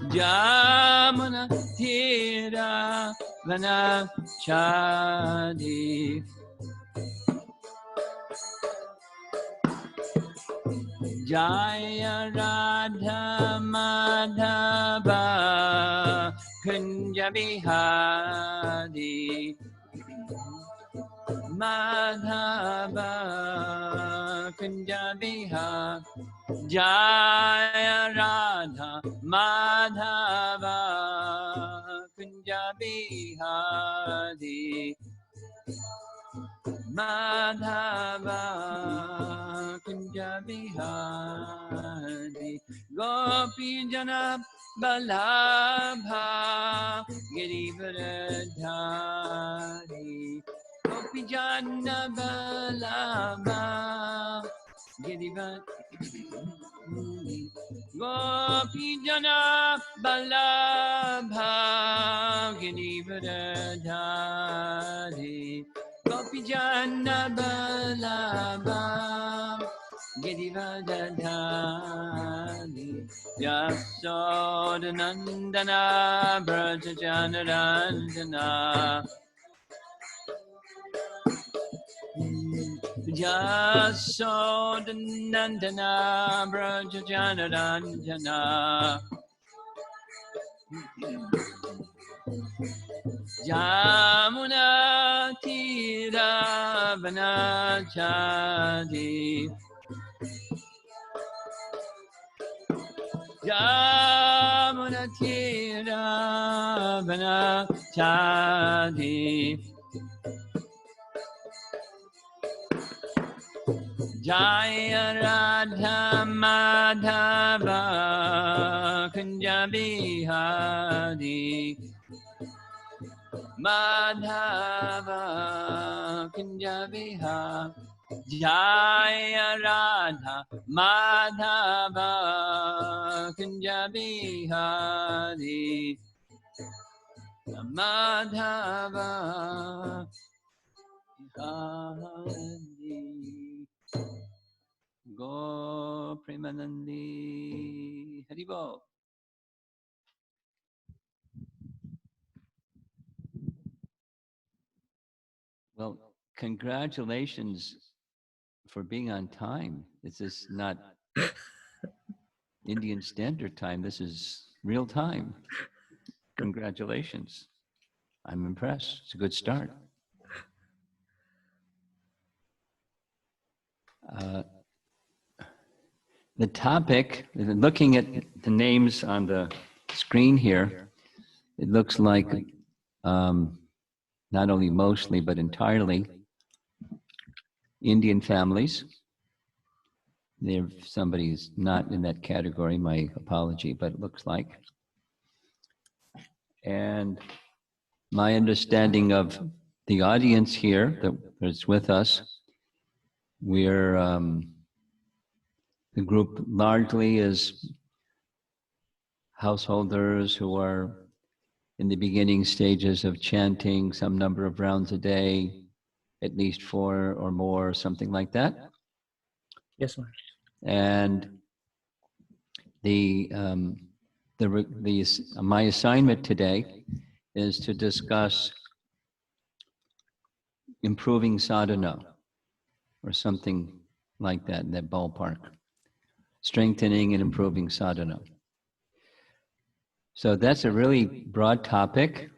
Jamuna Tira Vanachadi. Jaya Radha Madhava Kunja Bihari Madhava Kunja Bihari Jaya Radha Madhava Kunja Bihari Madhava Kunja Bihari Gopi Jana Balabha Girivardhari Gopi Jana Balabha Girivardhari Gopi Jana Balabha Girivardhari Gopi Jana Balabha Girivardhari Yasodhanandana Braja Janarandana Yasodhanandana Braja Janarandana Jamuna Tira Vanachadi Jamuna Tira Vanachadi Jaya Radha Madhava Kunja Bihari Madhava Kunja Bihari Jaya Radha Madhava Kunja Bihari Madhava Bihari Go Premanandi Haribo. Well, congratulations for being on time. This is not Indian Standard Time. This is real time. Congratulations. I'm impressed. It's a good start. The topic, looking at the names on the screen here, it looks like not only mostly, but entirely Indian families. If somebody's not in that category, my apology, but it looks like. And my understanding of the audience here that is with us, we're, the group largely is householders who are in the beginning stages of chanting some number of rounds a day, at least 4 or more, something like that. Yes, ma'am. And my assignment today is to discuss improving sadhana, or something like that in that ballpark. Strengthening and improving sadhana. So that's a really broad topic,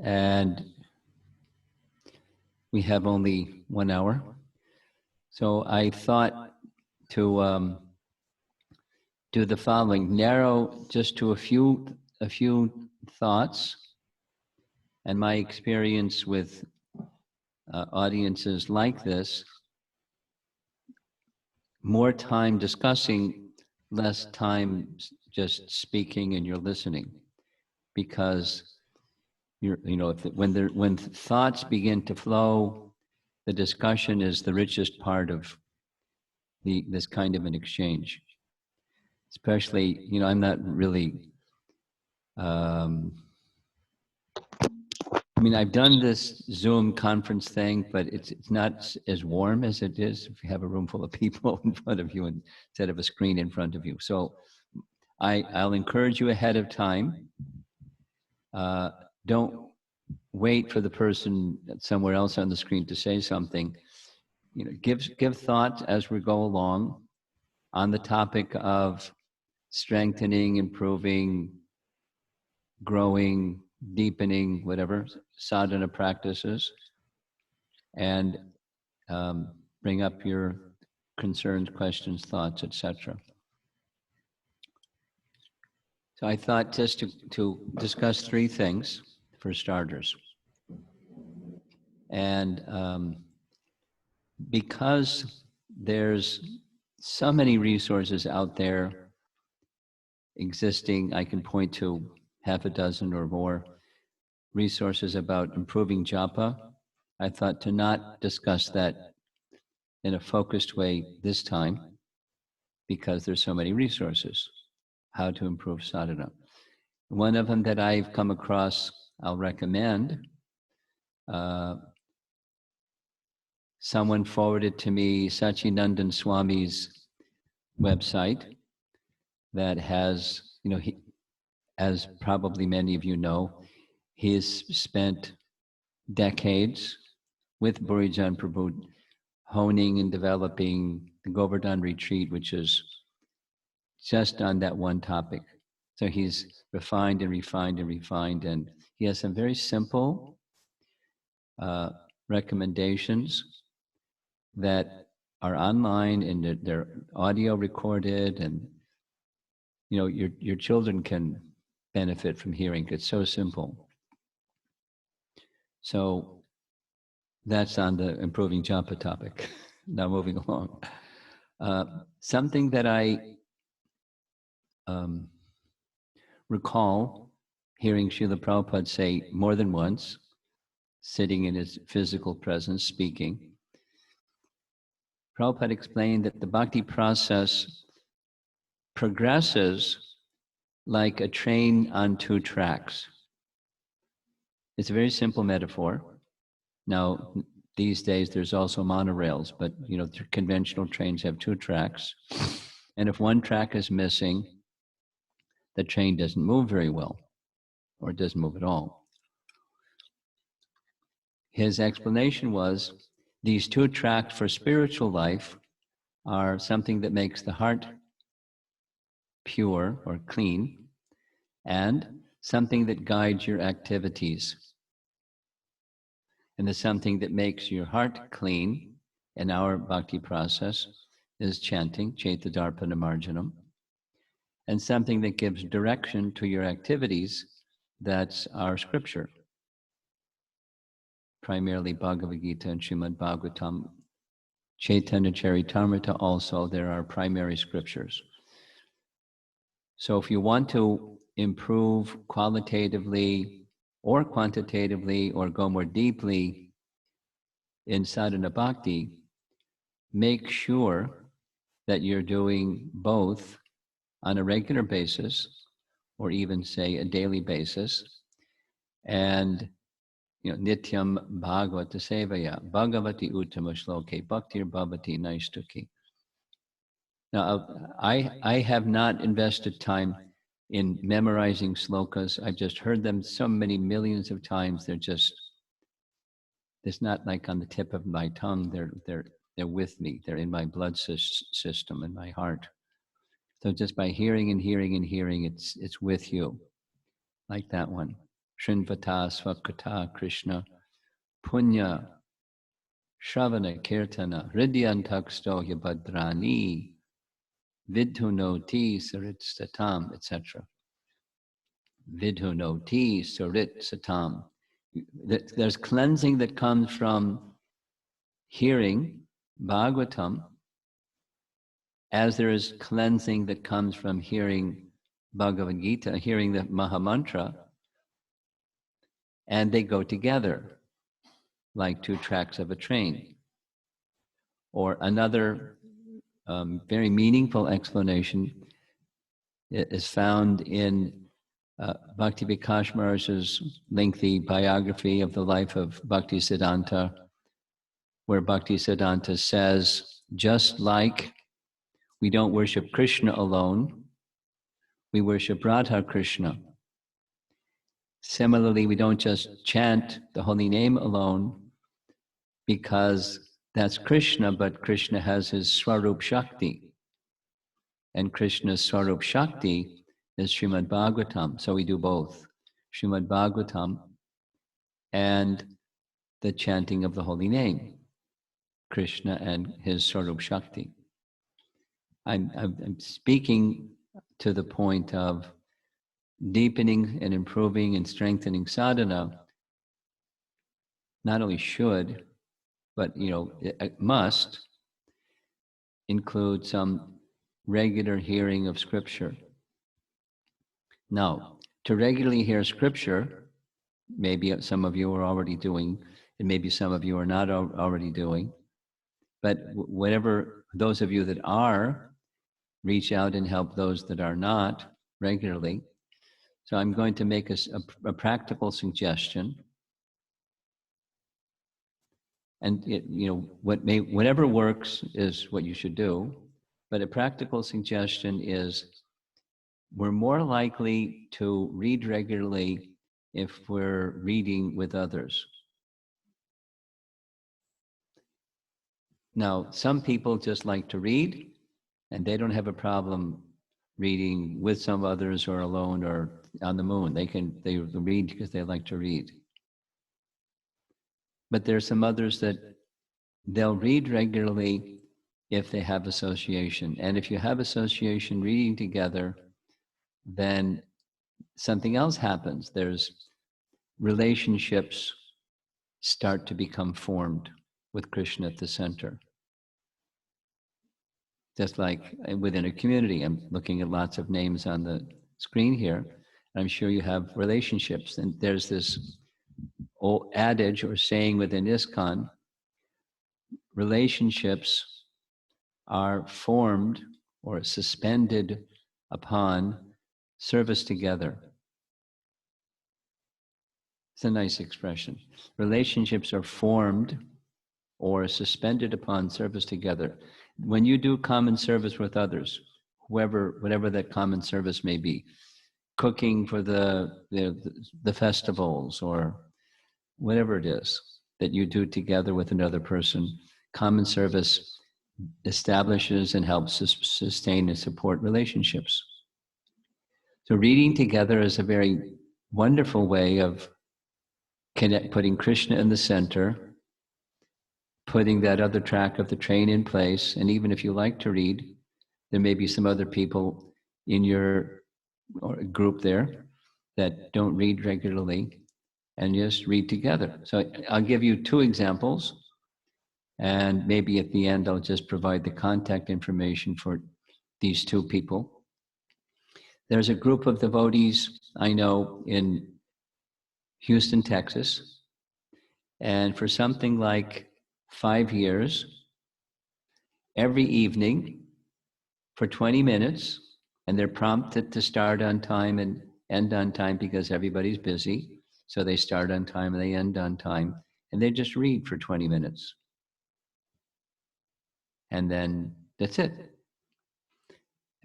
and we have only 1 hour. So I thought to do the following: narrow just to a few thoughts, and my experience with audiences like this. More time discussing, less time just speaking and you're listening, because when thoughts begin to flow, the discussion is the richest part of this kind of an exchange. Especially, I'm not really. I've done this Zoom conference thing, but it's not as warm as it is if you have a room full of people in front of you instead of a screen in front of you. So I'll encourage you ahead of time. Don't wait for the person somewhere else on the screen to say something. Give thought as we go along on the topic of strengthening, improving, growing, deepening, whatever sadhana practices, and bring up your concerns, questions, thoughts, etc. So I thought just to discuss three things for starters. And because there's so many resources out there existing, I can point to half a dozen or more resources about improving japa. I thought to not discuss that in a focused way this time because there's so many resources, how to improve sadhana. One of them that I've come across, I'll recommend. Someone forwarded to me Sachinandan Swami's website that has, as probably many of you know, he's spent decades with Burijan Prabhu honing and developing the Govardhan retreat, which is just on that one topic. So he's refined and refined and refined, and he has some very simple recommendations that are online and they're audio recorded, and your children can benefit from hearing. It's so simple. So that's on the improving japa topic. Now moving along. Something that I recall hearing Srila Prabhupada say more than once, sitting in his physical presence, speaking. Prabhupada explained that the bhakti process progresses like a train on two tracks. It's a very simple metaphor. Now, these days there's also monorails, but conventional trains have two tracks. And if one track is missing, the train doesn't move very well, or it doesn't move at all. His explanation was these two tracks for spiritual life are something that makes the heart pure or clean, and something that guides your activities. And the something that makes your heart clean in our bhakti process is chanting, Chaitadarpana Marjanam. And something that gives direction to your activities, that's our scripture. Primarily Bhagavad Gita and Srimad Bhagavatam. Chaitanya Charitamrita also, there are primary scriptures. So if you want to improve qualitatively or quantitatively or go more deeply in sadhana bhakti, make sure that you're doing both on a regular basis or even say a daily basis. And Nityam Bhagavata Sevaya, Bhagavati Uttama Shloke, Bhaktir Bhavati Naistuki. Now, I have not invested time in memorizing slokas. I've just heard them so many millions of times. It's not like on the tip of my tongue. They're with me. They're in my blood system, in my heart. So just by hearing and hearing and hearing, it's with you. Like that one. Shrinvata Swakata Krishna Punya Shravana Kirtana Hridyantaksto Yabhadrani Vidhunoti Sarit Satam, etc. Vidhunoti Sarit Satam. There's cleansing that comes from hearing Bhagavatam, as there is cleansing that comes from hearing Bhagavad Gita, hearing the Mahamantra, and they go together like two tracks of a train. Or another very meaningful explanation is found in Bhakti Vikash Maharaj's lengthy biography of the life of Bhakti Siddhanta, where Bhakti Siddhanta says, just like we don't worship Krishna alone, we worship Radha Krishna. Similarly, we don't just chant the holy name alone because that's Krishna, but Krishna has his Swarup Shakti. And Krishna's Swarup Shakti is Srimad Bhagavatam. So we do both Srimad Bhagavatam and the chanting of the holy name, Krishna and his Swarup Shakti. I'm speaking to the point of deepening and improving and strengthening sadhana. Not only should, but it must include some regular hearing of scripture. Now, to regularly hear scripture, maybe some of you are already doing, and maybe some of you are not already doing, but whatever, those of you that are, reach out and help those that are not regularly. So I'm going to make a practical suggestion. And whatever works is what you should do. But a practical suggestion is we're more likely to read regularly if we're reading with others. Now, some people just like to read, and they don't have a problem reading with some others or alone or on the moon. They read because they like to read. But there's some others that they'll read regularly if they have association. And if you have association reading together, then something else happens. There's relationships start to become formed with Krishna at the center. Just like within a community, I'm looking at lots of names on the screen here. I'm sure you have relationships. And there's this old adage or saying within ISKCON, relationships are formed or suspended upon service together. It's a nice expression. Relationships are formed or suspended upon service together. When you do common service with others, whatever that common service may be, cooking for the festivals or whatever it is that you do together with another person, common service establishes and helps sustain and support relationships. So reading together is a very wonderful way of putting Krishna in the center, putting that other track of the train in place. And even if you like to read, there may be some other people in your group there that don't read regularly and just read together. So I'll give you two examples. And maybe at the end, I'll just provide the contact information for these two people. There's a group of devotees I know in Houston, Texas. And for something like 5 years, every evening for 20 minutes, and they're prompted to start on time and end on time because everybody's busy. So they start on time and they end on time. And they just read for 20 minutes. And then that's it.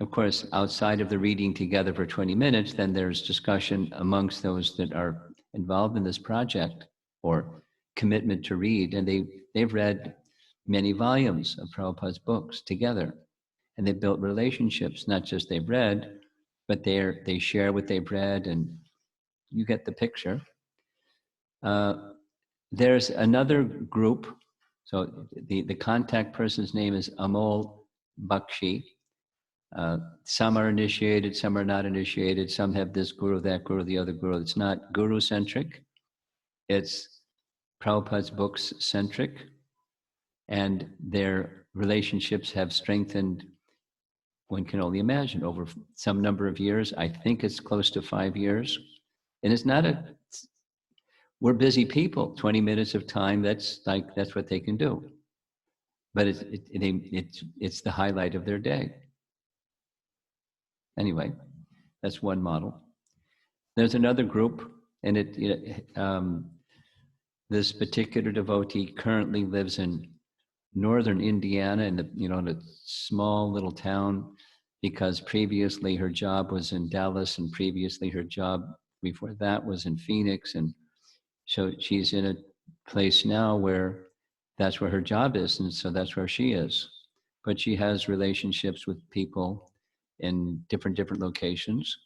Of course, outside of the reading together for 20 minutes, then there's discussion amongst those that are involved in this project or commitment to read. And they've read many volumes of Prabhupada's books together. And they've built relationships, not just they've read, but they share what they've read, and you get the picture. There's another group. So the contact person's name is Amol Bakshi. Some are initiated, some are not initiated. Some have this guru, that guru, the other guru. It's not guru-centric. It's Prabhupada's books-centric. And their relationships have strengthened, one can only imagine, over some number of years. I think it's close to 5 years. And it's not we're busy people. 20 minutes of time, that's what they can do. But it's the highlight of their day. Anyway, that's one model. There's another group, and this particular devotee currently lives in northern Indiana, in a small little town because previously her job was in Dallas, and previously her job before that was in Phoenix. And so she's in a place now where that's where her job is, and so that's where she is. But she has relationships with people in different locations,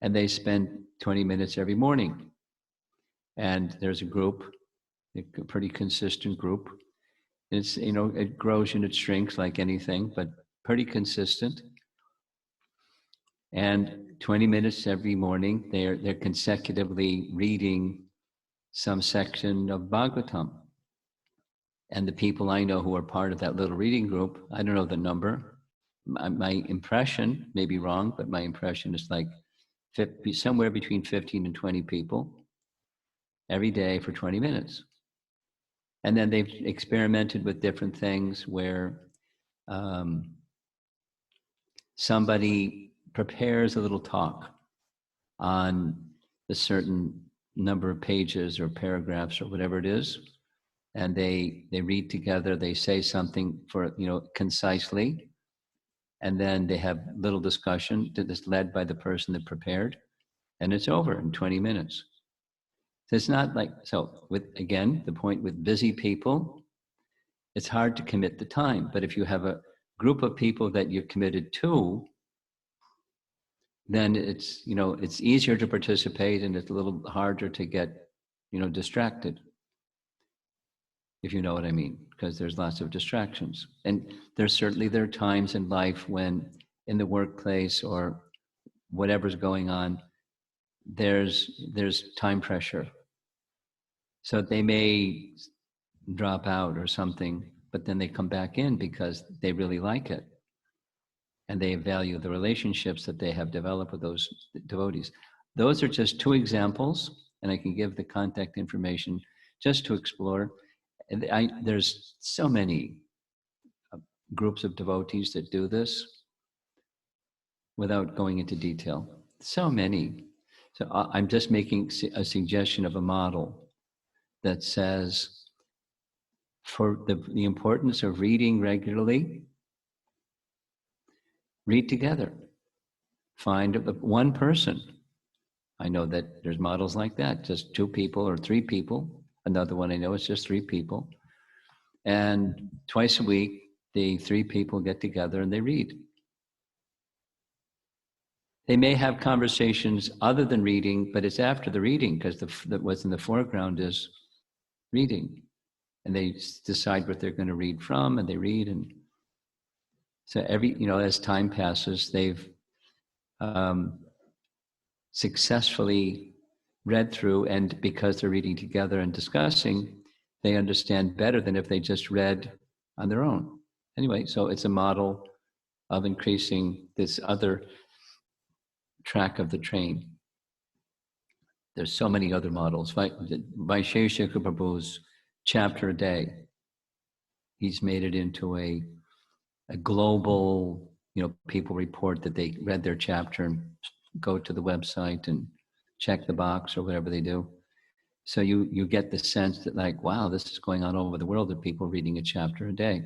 and they spend 20 minutes every morning. And there's a group, a pretty consistent group. It's, it grows and it shrinks like anything, but pretty consistent. And 20 minutes every morning, they're consecutively reading some section of Bhagavatam. And the people I know who are part of that little reading group, I don't know the number. My impression may be wrong, but my impression is like somewhere between 15 and 20 people every day for 20 minutes. And then they've experimented with different things where somebody prepares a little talk on a certain number of pages or paragraphs or whatever it is, and they read together, they say something for, concisely, and then they have little discussion that is led by the person that prepared, and it's over in 20 minutes. So it's not like, so with, again, the point with busy people, it's hard to commit the time. But if you have a group of people that you're committed to, then it's, it's easier to participate, and it's a little harder to get, distracted, if you know what I mean, because there's lots of distractions. And there are times in life when in the workplace or whatever's going on, there's time pressure. So they may drop out or something, but then they come back in because they really like it. And they value the relationships that they have developed with those devotees. Those are just two examples, and I can give the contact information just to explore. And there's so many groups of devotees that do this without going into detail. So many. So I'm just making a suggestion of a model that says, for the importance of reading regularly, read together. Find one person. I know that there's models like that, just 2 people or 3 people. Another one I know is just 3 people. And twice a week, the 3 people get together and they read. They may have conversations other than reading, but it's after the reading, because what's in the foreground is reading. And they decide what they're going to read from, and they read. And so as time passes, they've successfully read through, and because they're reading together and discussing, they understand better than if they just read on their own. Anyway, so it's a model of increasing this other track of the train. There's so many other models. Vaisheshika Prabhu's chapter a day, he's made it into a global, people report that they read their chapter and go to the website and check the box or whatever they do. So you get the sense that, like, wow, this is going on all over the world, that people reading a chapter a day.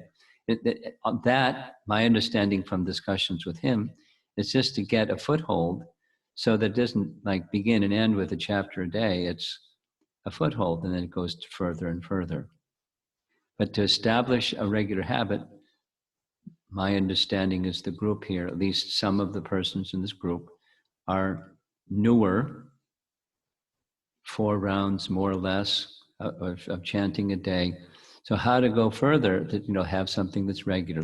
That, my understanding from discussions with him, is just to get a foothold, so that it doesn't like begin and end with a chapter a day. It's a foothold, and then it goes further and further. But to establish a regular habit, my understanding is the group here, at least some of the persons in this group, are newer, 4 rounds more or less of chanting a day. So how to go further to have something that's regular.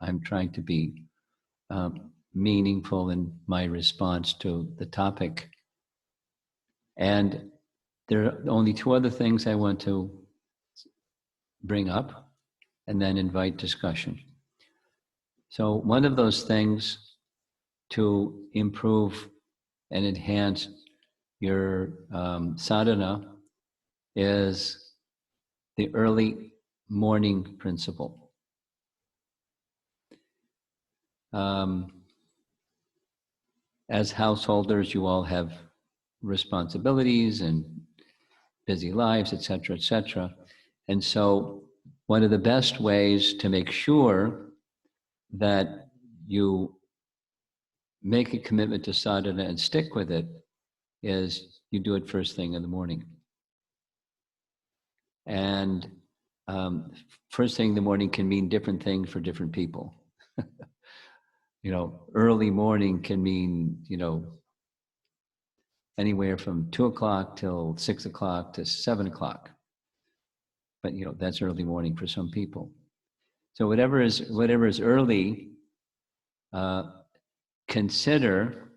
I'm trying to be meaningful in my response to the topic. And there are only 2 other things I want to bring up and then invite discussion. So one of those things to improve and enhance your sadhana is the early morning principle. As householders, you all have responsibilities and busy lives, etc., etc. And so one of the best ways to make sure that you make a commitment to sadhana and stick with it is you do it first thing in the morning. And first thing in the morning can mean different things for different people. Early morning can mean, anywhere from 2 o'clock till 6 o'clock to 7 o'clock. But, that's early morning for some people. So whatever is early, consider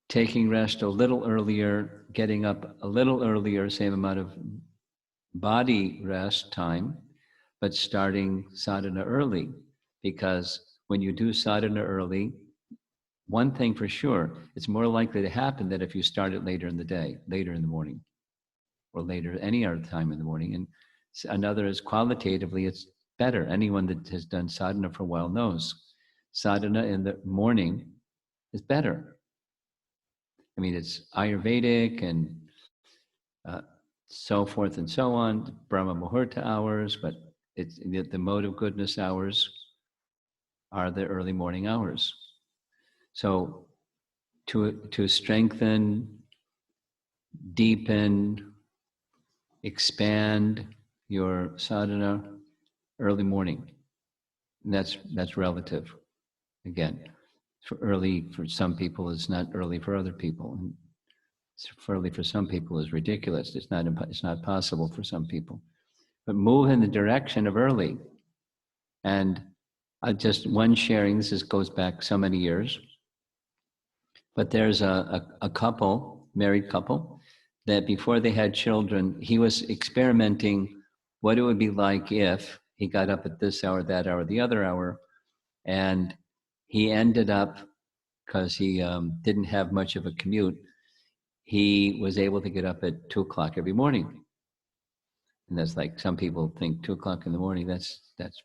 taking rest a little earlier, getting up a little earlier, same amount of body rest time, but starting sadhana early. Because when you do sadhana early, one thing for sure, it's more likely to happen than if you start it later in the day, later in the morning, or later any other time in the morning. And another is qualitatively, it's better. Anyone that has done sadhana for a while knows sadhana in the morning is better. I mean, it's Ayurvedic and so forth and so on, Brahma Muhurta hours, but it's the mode of goodness hours are the early morning hours. So to strengthen, deepen, expand your sadhana, early morning. And that's relative. Again, early for some people is not early for other people. And early for some people is ridiculous. It's not possible for some people. But move in the direction of early. And just one sharing, goes back so many years, but there's a couple, married couple, that before they had children, he was experimenting what it would be like if he got up at this hour, that hour, the other hour, and he ended up, because he didn't have much of a commute, he was able to get up at 2 o'clock every morning. And that's like, some people think 2 o'clock in the morning, that's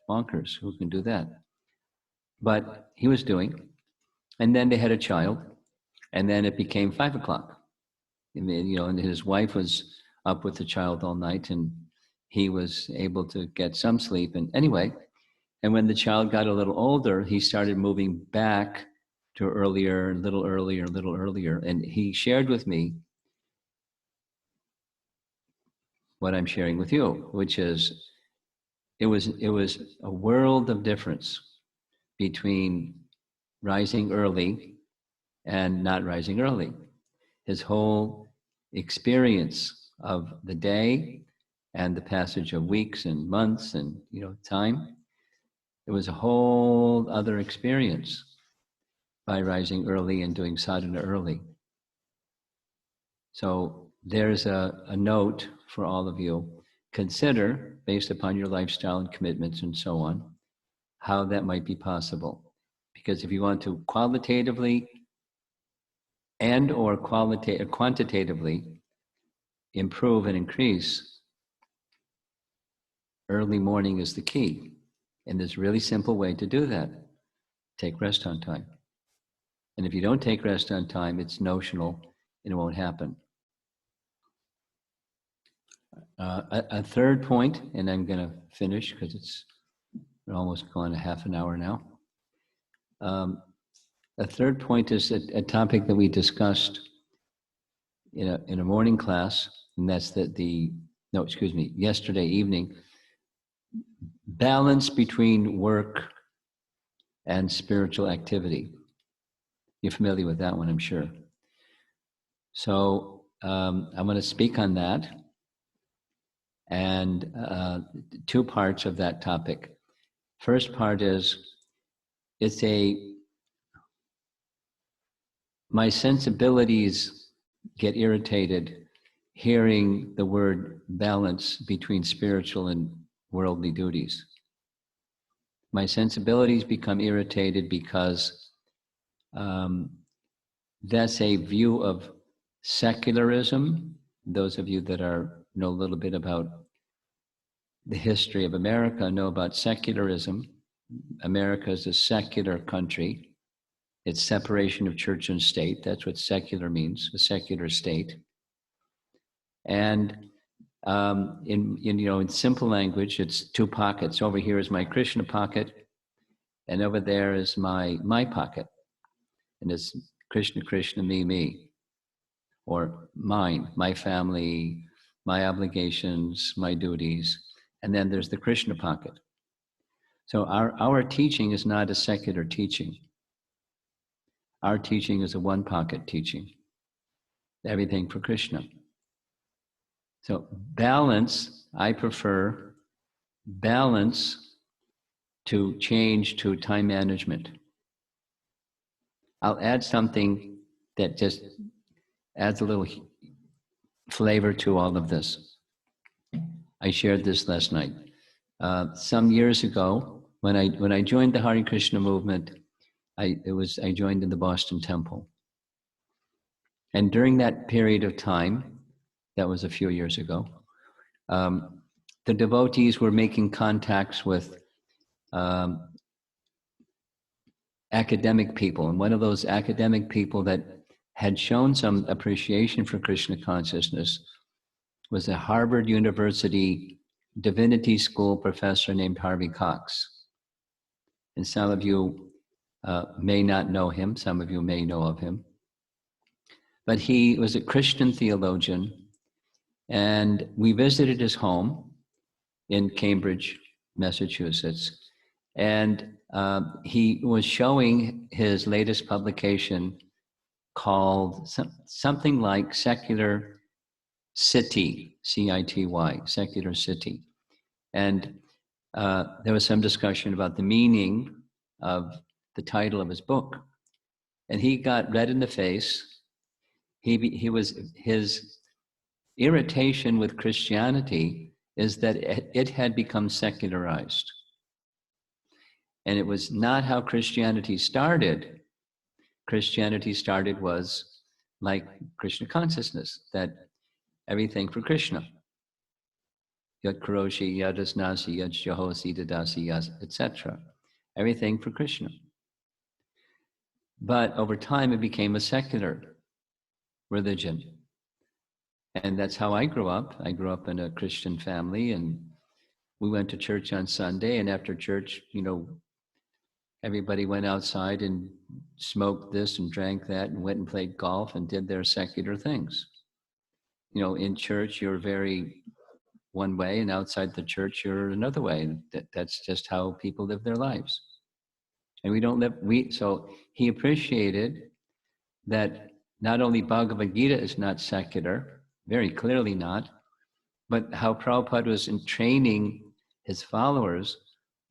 bonkers. Who can do that? But he was doing. And then they had a child. And then it became 5 o'clock. And then, and his wife was up with the child all night, and he was able to get some sleep. And anyway, and when the child got a little older, he started moving back to earlier, a little earlier, a little earlier. And he shared with me what I'm sharing with you, which is it was a world of difference between rising early and not rising early. His whole experience of the day and the passage of weeks and months and time, it was a whole other experience by rising early and doing sadhana early. So there's a note for all of you. Consider, based upon your lifestyle and commitments and so on, how that might be possible. Because if you want to qualitatively and or quantitatively improve and increase, early morning is the key. And there's a really simple way to do that. Take rest on time. And if you don't take rest on time, it's notional and it won't happen. A third point, and I'm going to finish because we're almost gone a half an hour now. A third point is a topic that we discussed in a morning class, and that's yesterday evening. Balance between work and spiritual activity. You're familiar with that one, I'm sure. So I'm going to speak on that, and two parts of that topic. First part is, my sensibilities get irritated hearing the word balance between spiritual and worldly duties. My sensibilities become irritated because that's a view of secularism. Those of you that know a little bit about the history of America know about secularism. America is a secular country. It's separation of church and state. That's what secular means, a secular state. And in simple language, it's two pockets. Over here is my Krishna pocket, And over there is my pocket. And it's Krishna, Krishna, me, or mine, my family, my obligations, my duties. And then there's the Krishna pocket. So our teaching is not a secular teaching. Our teaching is a one pocket teaching. Everything for Krishna. So balance, I prefer balance to change to time management. I'll add something that just adds a little flavor to all of this. I shared this last night. Some years ago, when I joined the Hare Krishna movement, I joined in the Boston Temple. And during that period of time, that was a few years ago, the devotees were making contacts with academic people. And one of those academic people that had shown some appreciation for Krishna consciousness was a Harvard University Divinity School professor named Harvey Cox. And some of you may not know him, some of you may know of him. But he was a Christian theologian, and we visited his home in Cambridge, Massachusetts. And he was showing his latest publication called something like Secular City, C-I-T-Y, Secular City. And there was some discussion about the meaning of the title of his book. And he got red in the face. His irritation with Christianity is that it had become secularized. And it was not how Christianity started. Christianity started was like Krishna consciousness, that everything for Krishna. Yat Karoshi, Yadasnasi, Yat Jahosi, Dadasi, Yas, etc. Everything for Krishna. But over time, it became a secular religion. And that's how I grew up. I grew up in a Christian family, and we went to church on Sunday, and after church, everybody went outside and smoked this and drank that and went and played golf and did their secular things. In church, you're very one way, and outside the church, you're another way. That's just how people live their lives. And we don't live, so he appreciated that not only Bhagavad Gita is not secular, very clearly not, but how Prabhupada was in training his followers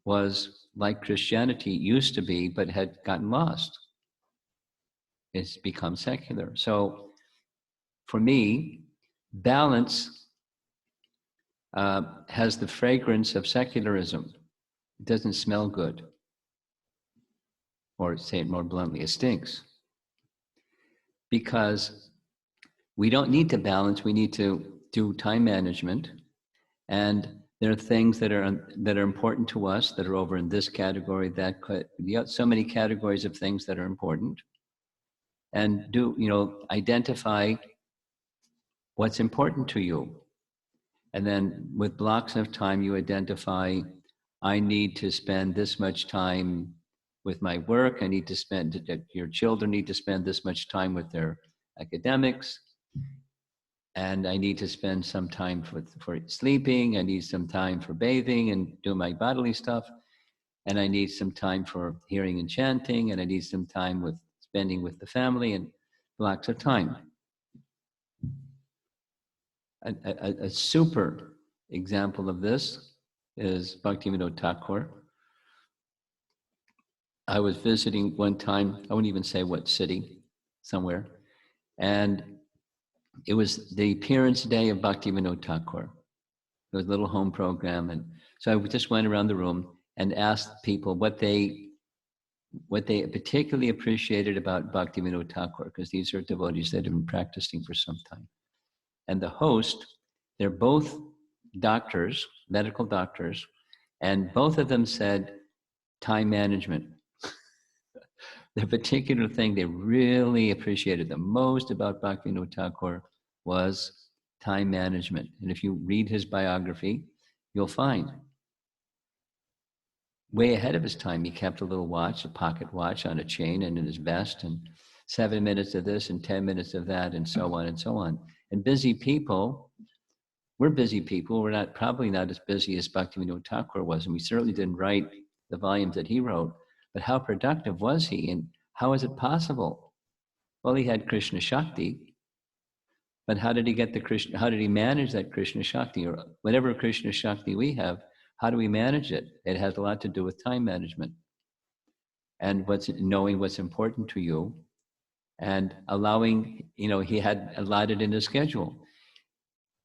was like Christianity used to be, but had gotten lost. It's become secular. So for me, balance has the fragrance of secularism. It doesn't smell good. Or say it more bluntly, it stinks. Because we don't need to balance, we need to do time management. And there are things that are important to us that are over in this category, so many categories of things that are important. And identify what's important to you. And then with blocks of time, you identify, I need to spend this much time with my work. Your children need to spend this much time with their academics. And I need to spend some time for sleeping. I need some time for bathing and do my bodily stuff. And I need some time for hearing and chanting. And I need some time spending with the family, and blocks of time. A super example of this is Bhaktivinoda Thakur. I was visiting one time, I wouldn't even say what city, somewhere, and it was the appearance day of Bhaktivinoda Thakur. It was a little home program, and so I just went around the room and asked people what they particularly appreciated about Bhaktivinoda Thakur, because these are devotees that have been practicing for some time. And the host, they're both doctors, medical doctors, and both of them said time management. The particular thing they really appreciated the most about Bhaktivinoda Thakur was time management. And if you read his biography, you'll find way ahead of his time. He kept a little watch, a pocket watch on a chain and in his vest, and 7 minutes of this and 10 minutes of that, and so on and so on. And busy people, we're busy people. We're probably not as busy as Bhaktivinoda Thakur was, and we certainly didn't write the volumes that he wrote. But how productive was he, and how is it possible? Well, he had Krishna Shakti, but how did he get the Krishna? How did he manage that Krishna Shakti, or whatever Krishna Shakti we have? How do we manage it? It has a lot to do with time management and knowing what's important to you, and allowing. He had allotted in his schedule.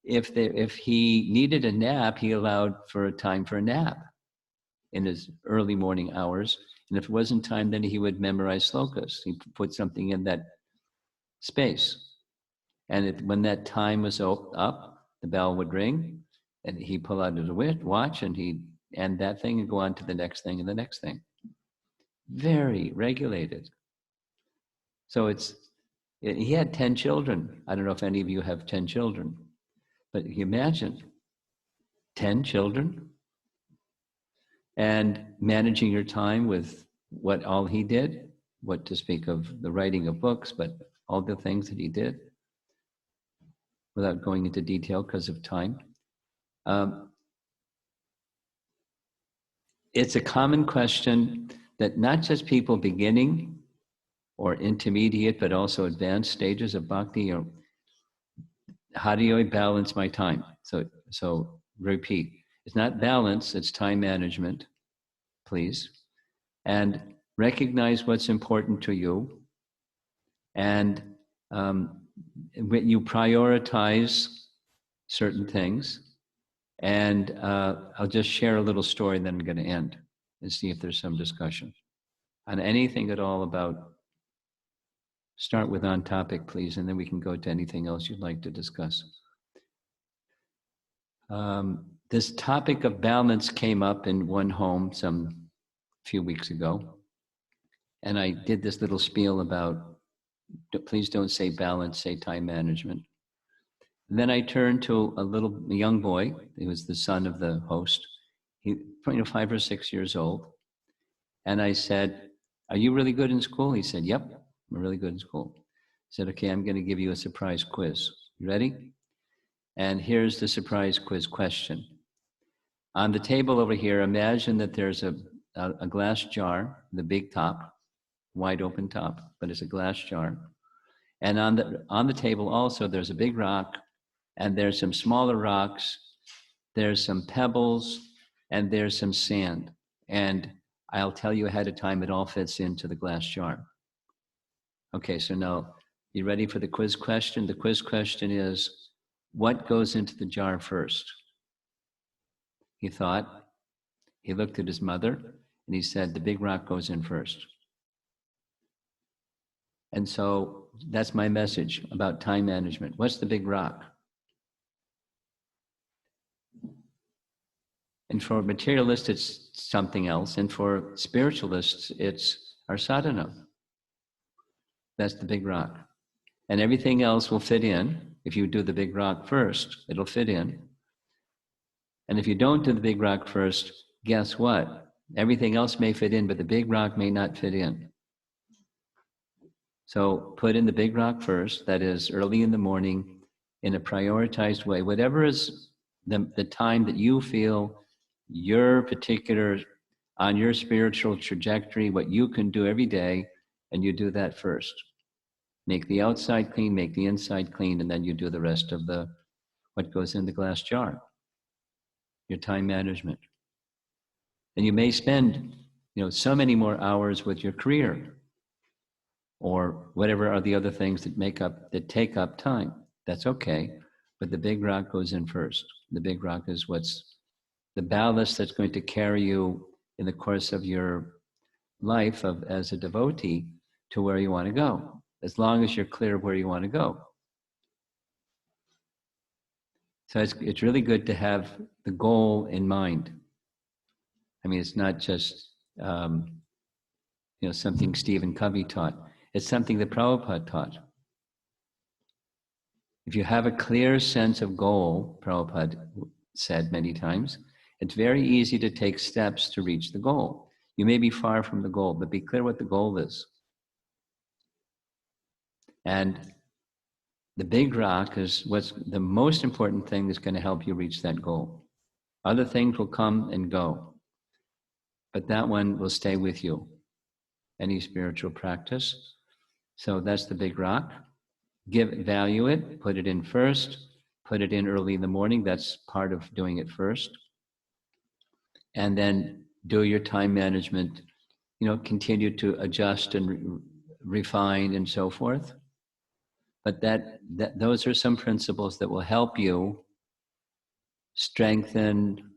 If he needed a nap, he allowed for a time for a nap in his early morning hours. And if it wasn't time, then he would memorize slokas. He put something in that space. And when that time was up, the bell would ring, and he'd pull out his watch, and he'd end that thing and go on to the next thing and the next thing. Very regulated. So he had 10 children. I don't know if any of you have 10 children, but you imagine 10 children and managing your time with what all he did, what to speak of the writing of books, but all the things that he did, without going into detail because of time. It's a common question that not just people beginning or intermediate, but also advanced stages of bhakti, or how do I balance my time? So repeat, it's not balance, it's time management, please. And recognize what's important to you. And when you prioritize certain things. And I'll just share a little story, and then I'm going to end and see if there's some discussion on anything at all about. Start with on topic, please, and then we can go to anything else you'd like to discuss. This topic of balance came up in one home some few weeks ago, and I did this little spiel about, please don't say balance, say time management. And then I turned to a young boy. He was the son of the host. He, 5 or 6 years old. And I said, "Are you really good in school?" He said, "Yep, I'm really good in school." I said, "Okay, I'm going to give you a surprise quiz. You ready?" And here's the surprise quiz question. On the table over here, imagine that there's a glass jar, the big top, wide open top, but it's a glass jar. And on the table also, there's a big rock, and there's some smaller rocks, there's some pebbles, and there's some sand. And I'll tell you ahead of time, it all fits into the glass jar. Okay, so now, you ready for the quiz question? The quiz question is, what goes into the jar first? He thought, he looked at his mother, and he said, the big rock goes in first. And so that's my message about time management. What's the big rock? And for materialists, it's something else. And for spiritualists, it's our sadhana. That's the big rock. And everything else will fit in. If you do the big rock first, it'll fit in. And if you don't do the big rock first, guess what? Everything else may fit in, but the big rock may not fit in. So put in the big rock first, that is early in the morning, in a prioritized way. Whatever is the time that you feel your particular, on your spiritual trajectory, what you can do every day, and you do that first. Make the outside clean, make the inside clean, and then you do the rest of what goes in the glass jar, your time management. And you may spend, so many more hours with your career, or whatever are the other things that take up time. That's okay, but the big rock goes in first. The big rock is what's the ballast that's going to carry you in the course of your life as a devotee to where you want to go, as long as you're clear of where you want to go. So it's really good to have the goal in mind. I mean, it's not just something Stephen Covey taught. It's something that Prabhupada taught. If you have a clear sense of goal, Prabhupada said many times, It's very easy to take steps to reach the goal. You may be far from the goal, but be clear what the goal is. And the big rock is what's the most important thing that's going to help you reach that goal. Other things will come and go, but that one will stay with you. Any spiritual practice. So that's the big rock. Value it, put it in first, put it in early in the morning. That's part of doing it first. And then do your time management, continue to adjust and refine and so forth. But those are some principles that will help you strengthen,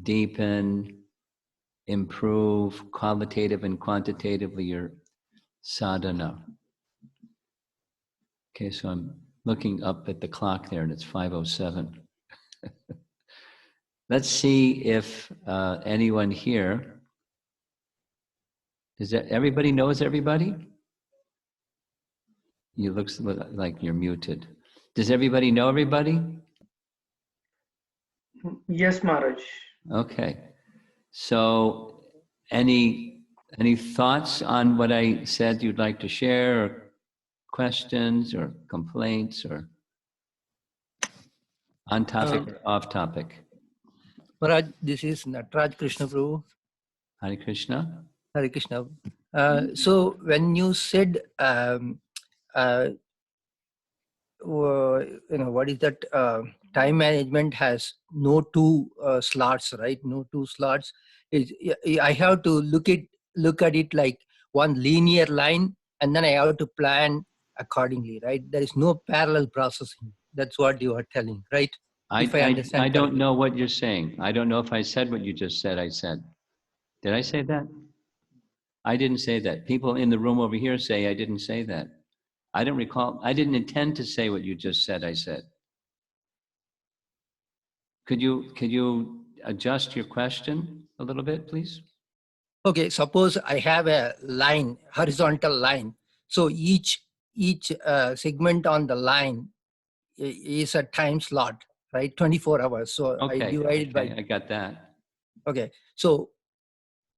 deepen, improve qualitative and quantitatively your sadhana. Okay, so I'm looking up at the clock there and it's 5:07. Let's see if anyone here, everybody knows everybody? You look like you're muted. Does everybody know everybody? Yes, Maharaj. Okay. So any thoughts on what I said you'd like to share, or questions or complaints, or on topic or off topic? Maharaj, this is Nataraj Krishna Prabhu. Hare Krishna. Hare Krishna. So when you said, what is that? Time management has no two slots, right? No two slots. I have to look at it like one linear line, and then I have to plan accordingly, right? There is no parallel processing. That's what you are telling, right? If I understand I don't correctly. know what you're saying. I don't know if I said what you just said. I said. Did I say that? I didn't say that. People in the room over here say I didn't say that. I don't recall. I didn't intend to say what you just said. I said. Could you adjust your question a little bit, please? Okay, suppose I have a line, horizontal line. So each segment on the line is a time slot, right? 24 hours. So I divide it by. I got that. Okay, so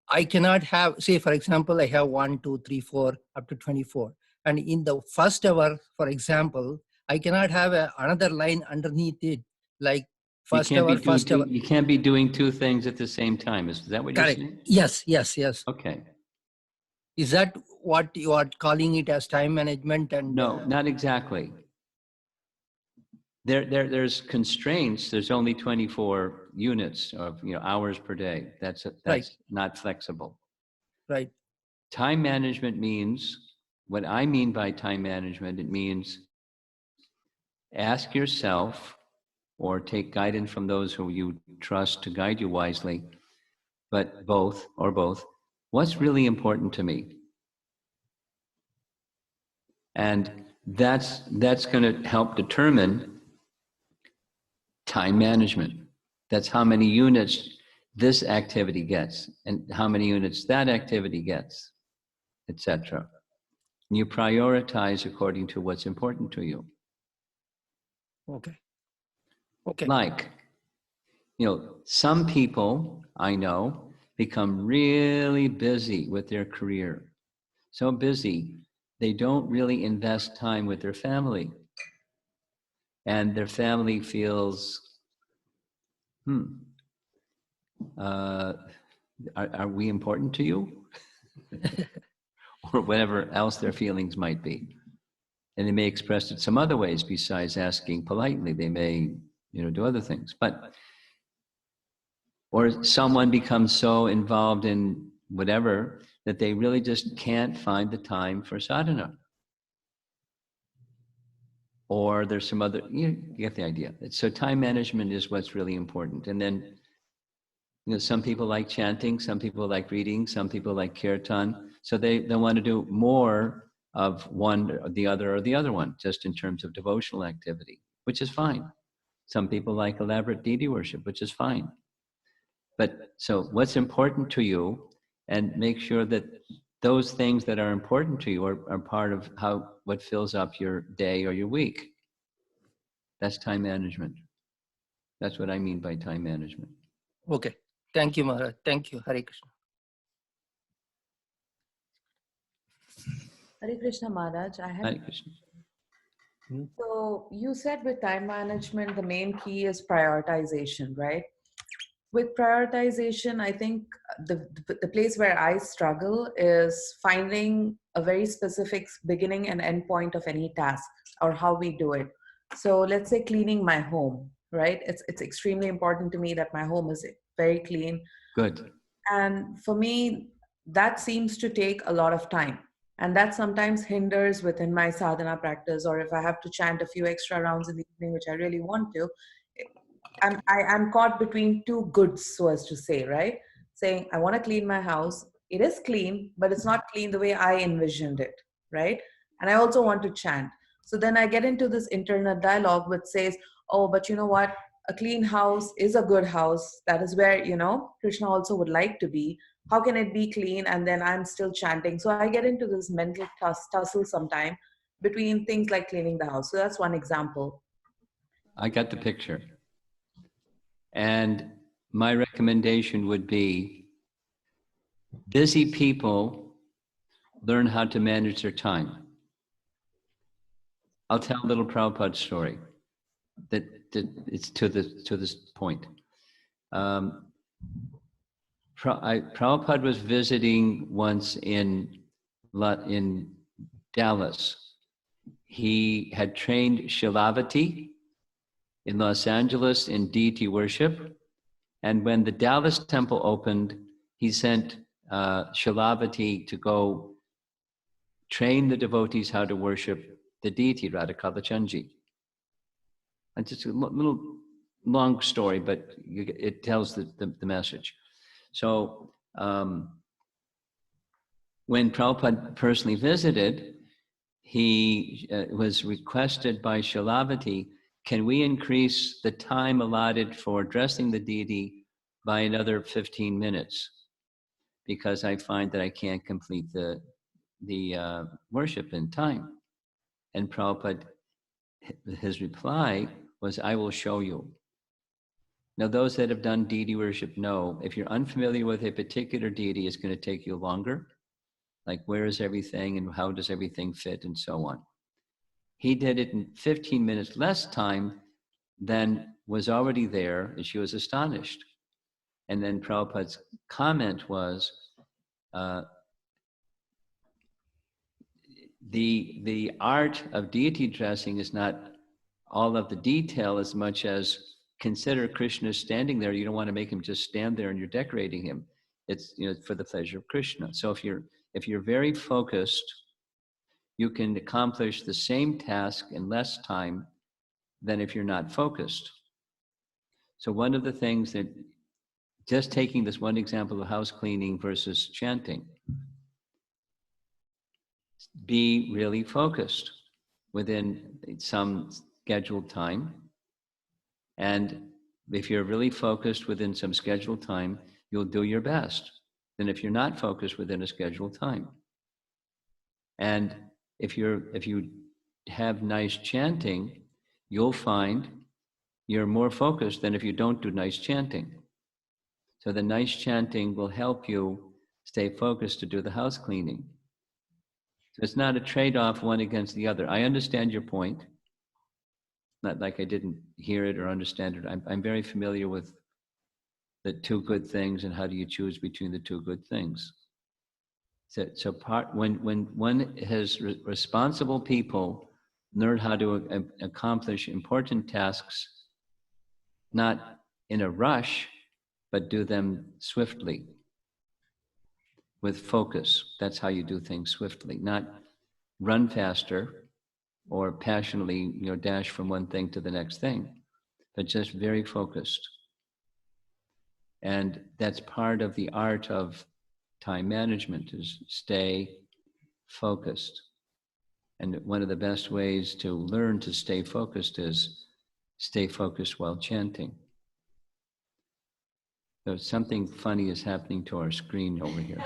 I cannot have, say, for example, I have 1, 2, 3, 4, up to 24. And in the first hour, for example, I cannot have another line underneath it, like first hour. You can't be doing two things at the same time. Is that what you're Correct. saying? Yes. Okay. Is that what you are calling it as time management? And no, not exactly. There's constraints. There's only 24 units of hours per day. That's right. Not flexible. Right. Time management means, what I mean by time management, it means ask yourself or take guidance from those who you trust to guide you wisely, but both, what's really important to me? And that's going to help determine time management. That's how many units this activity gets and how many units that activity gets, etc. You prioritize according to what's important to you. Okay. Like, some people I know become really busy with their career. So busy, they don't really invest time with their family. And their family feels, are we important to you? Or whatever else their feelings might be. And they may express it some other ways besides asking politely. They may, do other things. Or someone becomes so involved in whatever that they really just can't find the time for sadhana. Or there's some other, you get the idea. So time management is what's really important. And then, some people like chanting, some people like reading, some people like kirtan. So they want to do more of one or the other one, just in terms of devotional activity, which is fine. Some people like elaborate deity worship, which is fine. But so what's important to you, and make sure that those things that are important to you are part of what fills up your day or your week. That's time management. That's what I mean by time management. Okay. Thank you, Maharaj. Thank you. Hare Krishna. Hare Krishna Maharaj, I had. Hare Krishna. So you said with time management, the main key is prioritization, right? With prioritization, I think the place where I struggle is finding a very specific beginning and end point of any task or how we do it. So let's say cleaning my home, right? It's extremely important to me that my home is very clean. Good. And for me, that seems to take a lot of time. And that sometimes hinders within my sadhana practice, or if I have to chant a few extra rounds in the evening, which I really want to, I'm caught between two goods, so as to say, right? Saying, I want to clean my house. It is clean, but it's not clean the way I envisioned it, right? And I also want to chant. So then I get into this internal dialogue which says, oh, but you know what? A clean house is a good house. That is where, Krishna also would like to be. How can it be clean and then I'm still chanting? So I get into this mental tussle sometime between things like cleaning the house. So that's one example. I got the picture. And my recommendation would be busy people learn how to manage their time. I'll tell a little Prabhupada story that it's to this point. Prabhupada was visiting once in Dallas. He had trained Shilavati in Los Angeles in deity worship. And when the Dallas temple opened, he sent Shilavati to go train the devotees how to worship the deity, Radhakalachandji. And just a little long story, but it tells the message. So when Prabhupada personally visited, he was requested by Shilavati, can we increase the time allotted for addressing the deity by another 15 minutes? Because I find that I can't complete the worship in time. And Prabhupada, his reply was, I will show you. Now, those that have done deity worship know, if you're unfamiliar with a particular deity, it's going to take you longer. Like, where is everything and how does everything fit and so on. He did it in 15 minutes less time than was already there, and she was astonished. And then Prabhupada's comment was, the art of deity dressing is not all of the detail as much as consider Krishna standing there. You don't want to make him just stand there and you're decorating him. It's for the pleasure of Krishna. So if you're very focused, you can accomplish the same task in less time than if you're not focused. So one of the things that, just taking this one example of house cleaning versus chanting, be really focused within some scheduled time. And if you're really focused within some scheduled time, you'll do your best than if you're not focused within a scheduled time. And if you have nice chanting, you'll find you're more focused than if you don't do nice chanting. So the nice chanting will help you stay focused to do the house cleaning. So it's not a trade-off one against the other. I understand your point. Not like I didn't hear it or understand it. I'm very familiar with the two good things and how do you choose between the two good things. So when one has responsible people learn how to accomplish important tasks, not in a rush, but do them swiftly with focus. That's how you do things swiftly, not run faster or passionately, dash from one thing to the next thing, but just very focused. And that's part of the art of time management, is stay focused. And one of the best ways to learn to stay focused is stay focused while chanting. So something funny is happening to our screen over here.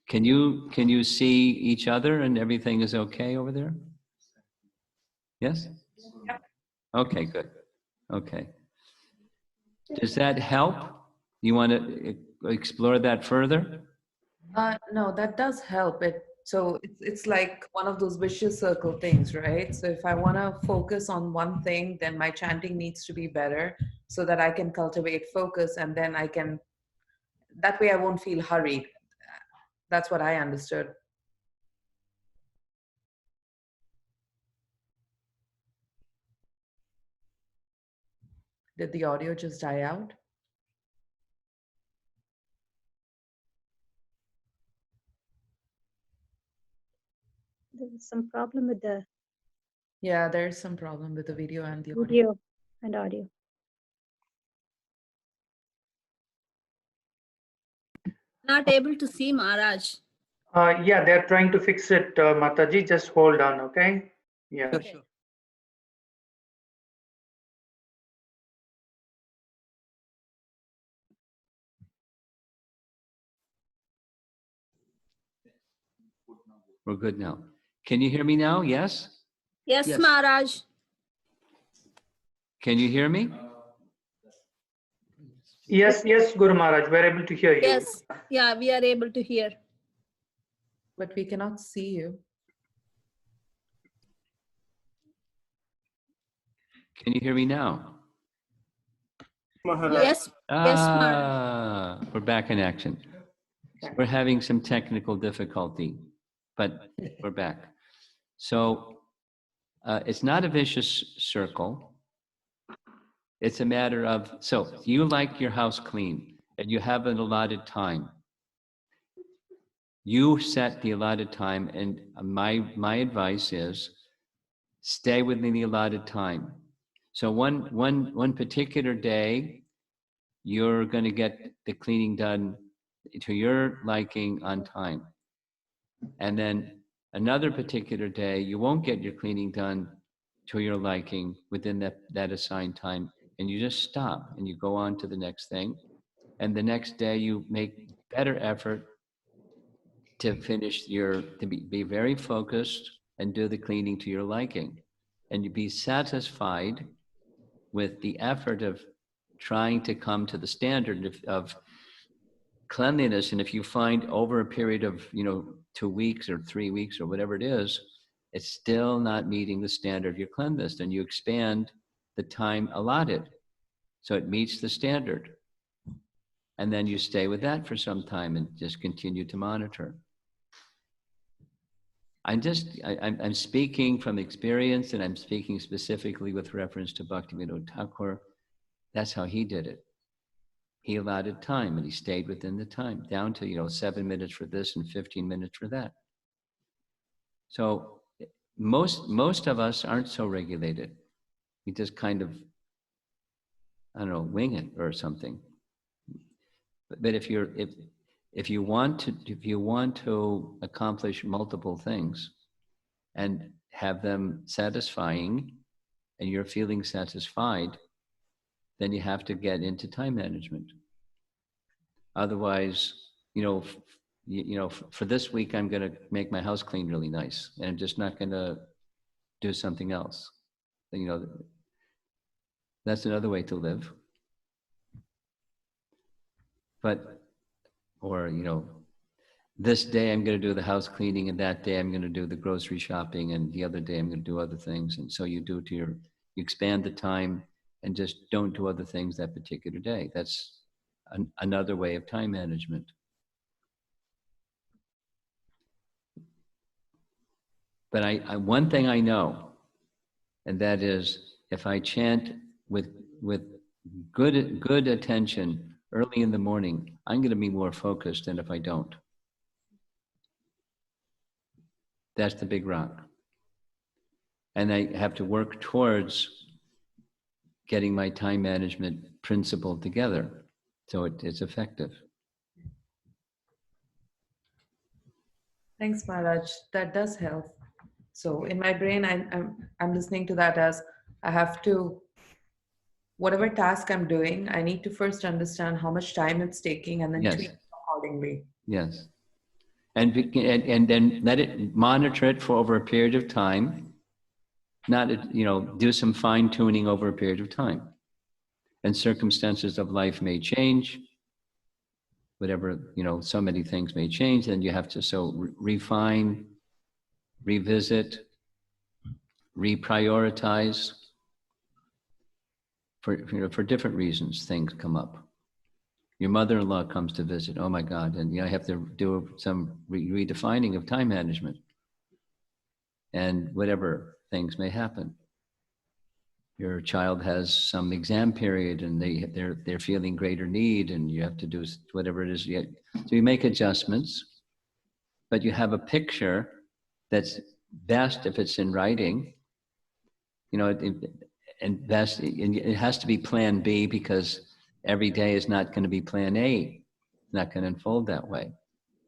Can you see each other and everything is okay over there? Yes? Okay, good. Okay. Does that help? You want to explore that further? No, that does help. It's like one of those vicious circle things, right? So if I want to focus on one thing, then my chanting needs to be better so that I can cultivate focus, and then that way I won't feel hurried. That's what I understood. Did the audio just die out? There's some problem with the Yeah, there's some problem with the video and the audio. video and audio. Not able to see Maharaj. Yeah, they're trying to fix it, Mataji. Just hold on, okay? Yeah. Sure, sure. We're good now. Can you hear me now? Yes? Yes, Yes. Maharaj. Can you hear me? Yes, Guru Maharaj, we're able to hear you. Yes. Yeah, we are able to hear. But we cannot see you. Can you hear me now? Yes. Yes, Maharaj. We're back in action. We're having some technical difficulty, but we're back. So it's not a vicious circle. It's a matter of, so you like your house clean and you have an allotted time. You set the allotted time, and my advice is stay within the allotted time. So one particular day, you're going to get the cleaning done to your liking on time. And then another particular day, you won't get your cleaning done to your liking within that assigned time. And you just stop and you go on to the next thing. And the next day you make better effort to finish to be very focused and do the cleaning to your liking. And you be satisfied with the effort of trying to come to the standard of cleanliness. And if you find over a period of 2 weeks or 3 weeks or whatever it is, it's still not meeting the standard of your cleanliness, then you expand the time allotted so it meets the standard, and then you stay with that for some time and just continue to monitor. I'm speaking from experience, and I'm speaking specifically with reference to Bhaktivinoda Thakur. That's how he did it. He allotted time and he stayed within the time, down to 7 minutes for this and 15 minutes for that. So most of us aren't so regulated. We just kind of, I don't know, wing it or something. But if you want to accomplish multiple things and have them satisfying, and you're feeling satisfied, then you have to get into time management. Otherwise, for this week, I'm going to make my house clean really nice, and I'm just not going to do something else. That's another way to live. Or this day I'm going to do the house cleaning, and that day I'm going to do the grocery shopping, and the other day I'm going to do other things. And so you expand the time and just don't do other things that particular day. That's another way of time management. But one thing I know, and that is if I chant with good attention early in the morning, I'm going to be more focused than if I don't. That's the big rock. And I have to work towards getting my time management principle together so it's effective. Thanks, Maharaj. That does help. So in my brain, I'm listening to that as I have to, whatever task I'm doing, I need to first understand how much time it's taking and then Yes. tweak accordingly. Yes. And then monitor it for over a period of time, not, do some fine tuning over a period of time. And circumstances of life may change. Whatever, so many things may change, then you have to refine, revisit, reprioritize. For different reasons, things come up. Your mother-in-law comes to visit. Oh my God! And I have to do some redefining of time management, and whatever things may happen. Your child has some exam period, and they're feeling greater need, and you have to do whatever it is. So you make adjustments, but you have a picture that's best if it's in writing. And best, and it has to be Plan B, because every day is not going to be Plan A. It's not going to unfold that way.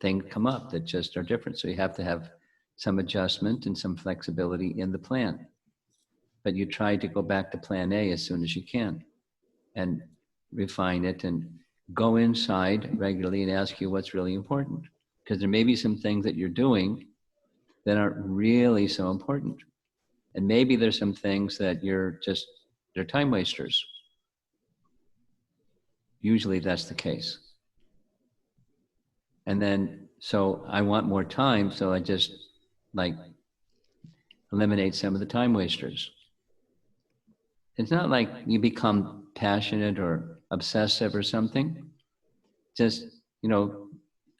Things come up that just are different, so you have to have some adjustment and some flexibility in the plan. But you try to go back to Plan A as soon as you can and refine it and go inside regularly and ask you what's really important. Because there may be some things that you're doing that aren't really so important. And maybe there's some things that they're time wasters. Usually that's the case. And then, so I want more time, so I just eliminate some of the time wasters. It's not like you become passionate or obsessive or something. Just,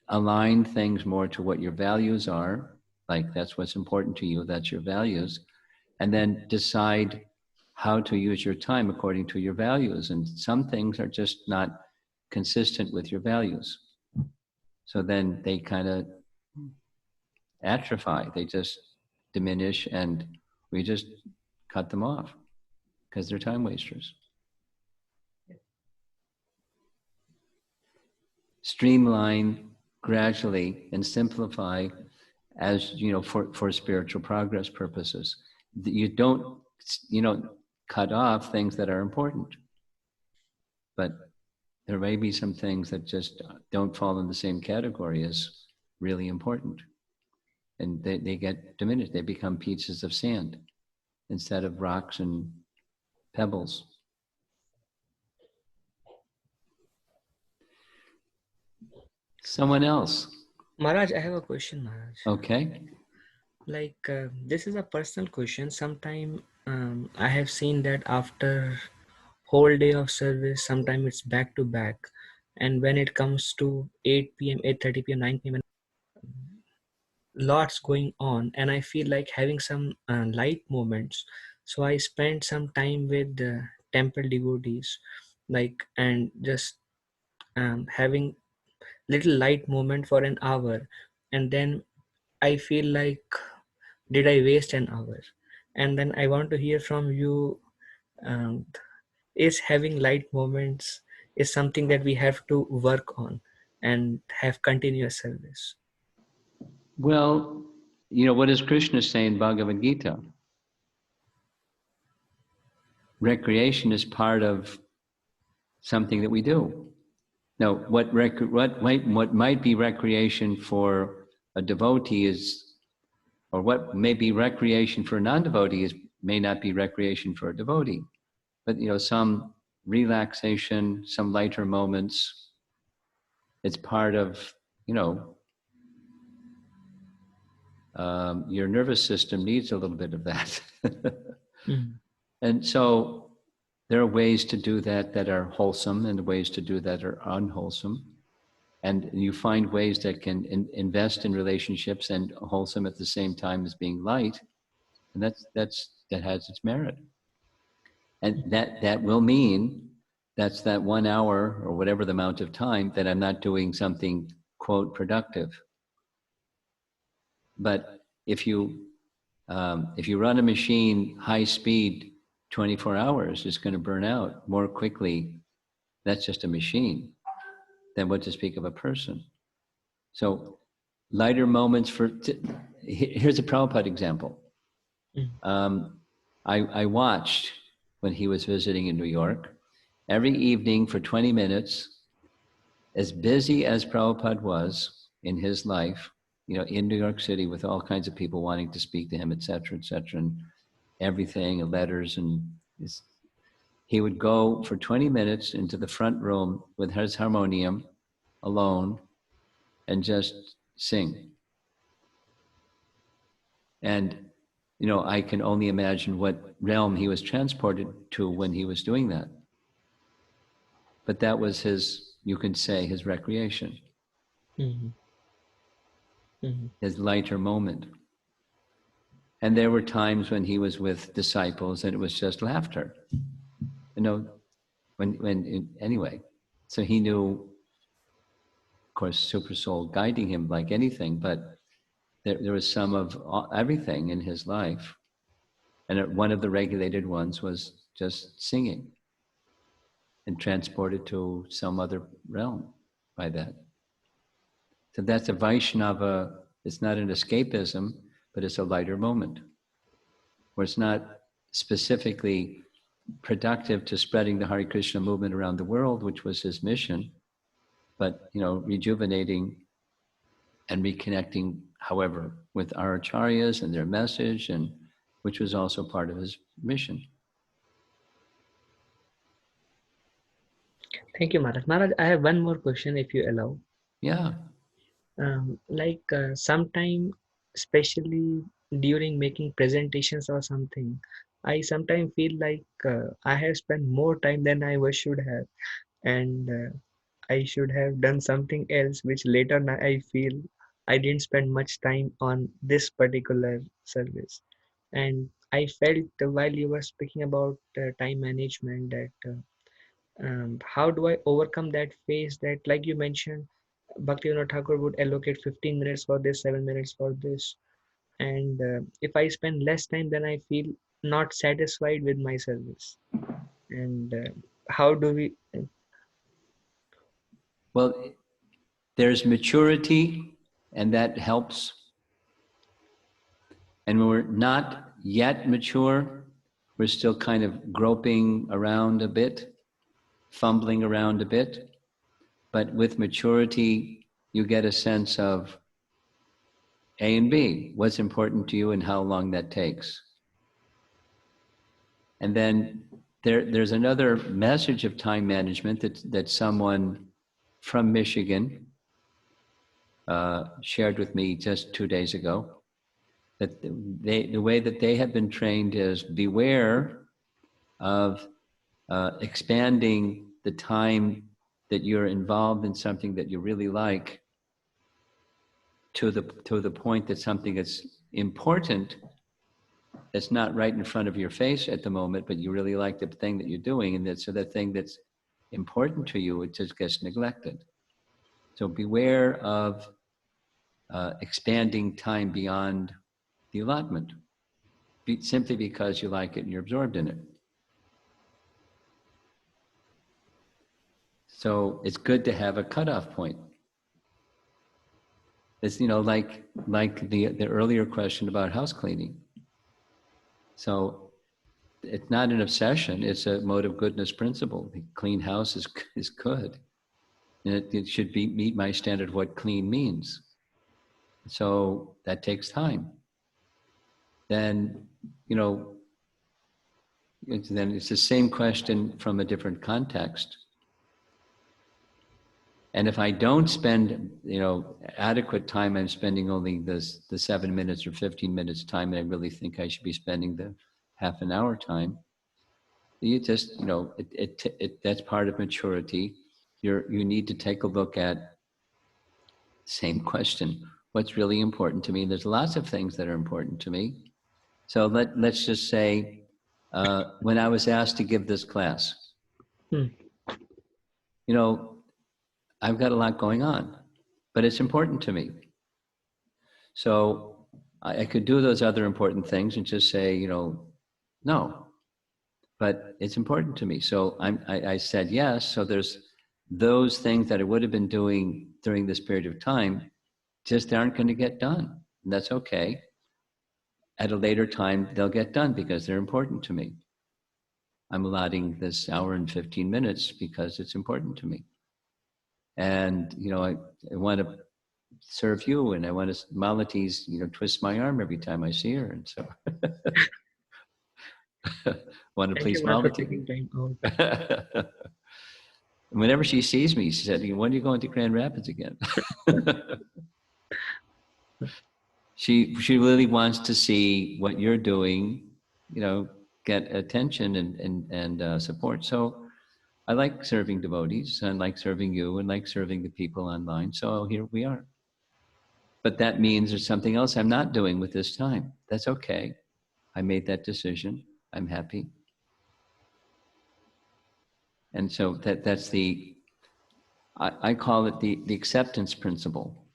align things more to what your values are. Like, that's what's important to you, that's your values. And then decide how to use your time according to your values. And some things are just not consistent with your values. So then they kind of atrophy, they just diminish, and we just cut them off because they're time wasters. Streamline gradually and simplify as, for spiritual progress purposes. You don't cut off things that are important, but there may be some things that just don't fall in the same category as really important. And they get diminished. They become pieces of sand instead of rocks and pebbles. Someone else. Maharaj, I have a question, Maharaj. Okay. This is a personal question. Sometime I have seen that after whole day of service, sometimes it's back to back. And when it comes to 8 p.m., 8:30 p.m., 9 p.m., lots going on, and I feel like having some light moments. So I spent some time with the temple devotees, and just having little light moment for an hour, and then I feel like, did I waste an hour? And then I want to hear from you, um, is having light moments is something that we have to work on and have continuous service? Well, what does Krishna say in Bhagavad Gita? Recreation is part of something that we do. Now, what might be recreation for a devotee is, or what may be recreation for a non-devotee may not be recreation for a devotee. But some relaxation, some lighter moments, it's part of, your nervous system needs a little bit of that. Mm. And so there are ways to do that are wholesome, and ways to do that are unwholesome. And you find ways that can invest in relationships and wholesome at the same time as being light. And that has its merit. And that will mean that's that 1 hour or whatever the amount of time that I'm not doing something, quote, productive. But if you run a machine high speed 24 hours, it's going to burn out more quickly. That's just a machine, than what to speak of a person. So lighter moments here's a Prabhupada example. I watched when he was visiting in New York, every evening for 20 minutes, as busy as Prabhupada was in his life, in New York City, with all kinds of people wanting to speak to him, et cetera, and everything, and letters, and he would go for 20 minutes into the front room with his harmonium alone and just sing. And, you know, I can only imagine what realm he was transported to when he was doing that. But that was his, you can say, his recreation, his lighter moment. And there were times when he was with disciples and it was just laughter. You know, anyway, so he knew, of course, Super Soul guiding him like anything, but there was some of everything in his life. And one of the regulated ones was just singing and transported to some other realm by that. So that's a Vaishnava, it's not an escapism, but it's a lighter moment where it's not specifically productive to spreading the Hare Krishna movement around the world, which was his mission, but, you know, rejuvenating and reconnecting, however, with our acharyas and their message, and which was also part of his mission. Thank you, Maharaj. Maharaj, I have one more question, if you allow. Yeah. Sometime, especially during making presentations or something, I sometimes feel like I have spent more time than I should have, and I should have done something else, which later I feel I didn't spend much time on this particular service. And I felt while you were speaking about time management that how do I overcome that phase that, like you mentioned, Bhaktivinoda Thakur would allocate 15 minutes for this, 7 minutes for this. And if I spend less time, then I feel not satisfied with my service. And how do we? Well, there's maturity, and that helps. And when we're not yet mature, we're still kind of groping around a bit, fumbling around a bit. But with maturity, you get a sense of A and B, what's important to you and how long that takes. And then there's another message of time management that someone from Michigan shared with me just 2 days ago. That the way that they have been trained is beware of expanding the time that you're involved in something that you really like to the point that something that's important, that's not right in front of your face at the moment, but you really like the thing that you're doing, and so that thing that's important to you, it just gets neglected. So beware of expanding time beyond the allotment, simply because you like it and you're absorbed in it. So it's good to have a cutoff point. It's, you know, like the earlier question about house cleaning. So it's not an obsession, it's a mode of goodness principle. The clean house is good. And it should meet my standard of what clean means. So that takes time. Then, you know, then it's the same question from a different context. And if I don't spend, you know, adequate time, I'm spending only the 7 minutes or 15 minutes time, and I really think I should be spending the half an hour time. You just, you know, that's part of maturity. You need to take a look at same question. What's really important to me? There's lots of things that are important to me. So let's just say, when I was asked to give this class, you know, I've got a lot going on, but it's important to me. So I could do those other important things and just say, you know, no, but it's important to me. So I said yes. So there's those things that I would have been doing during this period of time just aren't going to get done. And that's okay. At a later time, they'll get done because they're important to me. I'm allotting this hour and 15 minutes because it's important to me. And, you know, I want to serve you, and I want to, Malati's, you know, twist my arm every time I see her. And so Want to Thank please you, Maharaj, for Malvati? taking time out. Whenever she sees me, she said, when are you going to Grand Rapids again? She really wants to see what you're doing, get attention and support. So I like serving devotees, and like serving you, and like serving the people online. So here we are. But that means there's something else I'm not doing with this time. That's okay. I made that decision. I'm happy. And so that's I call it the acceptance principle.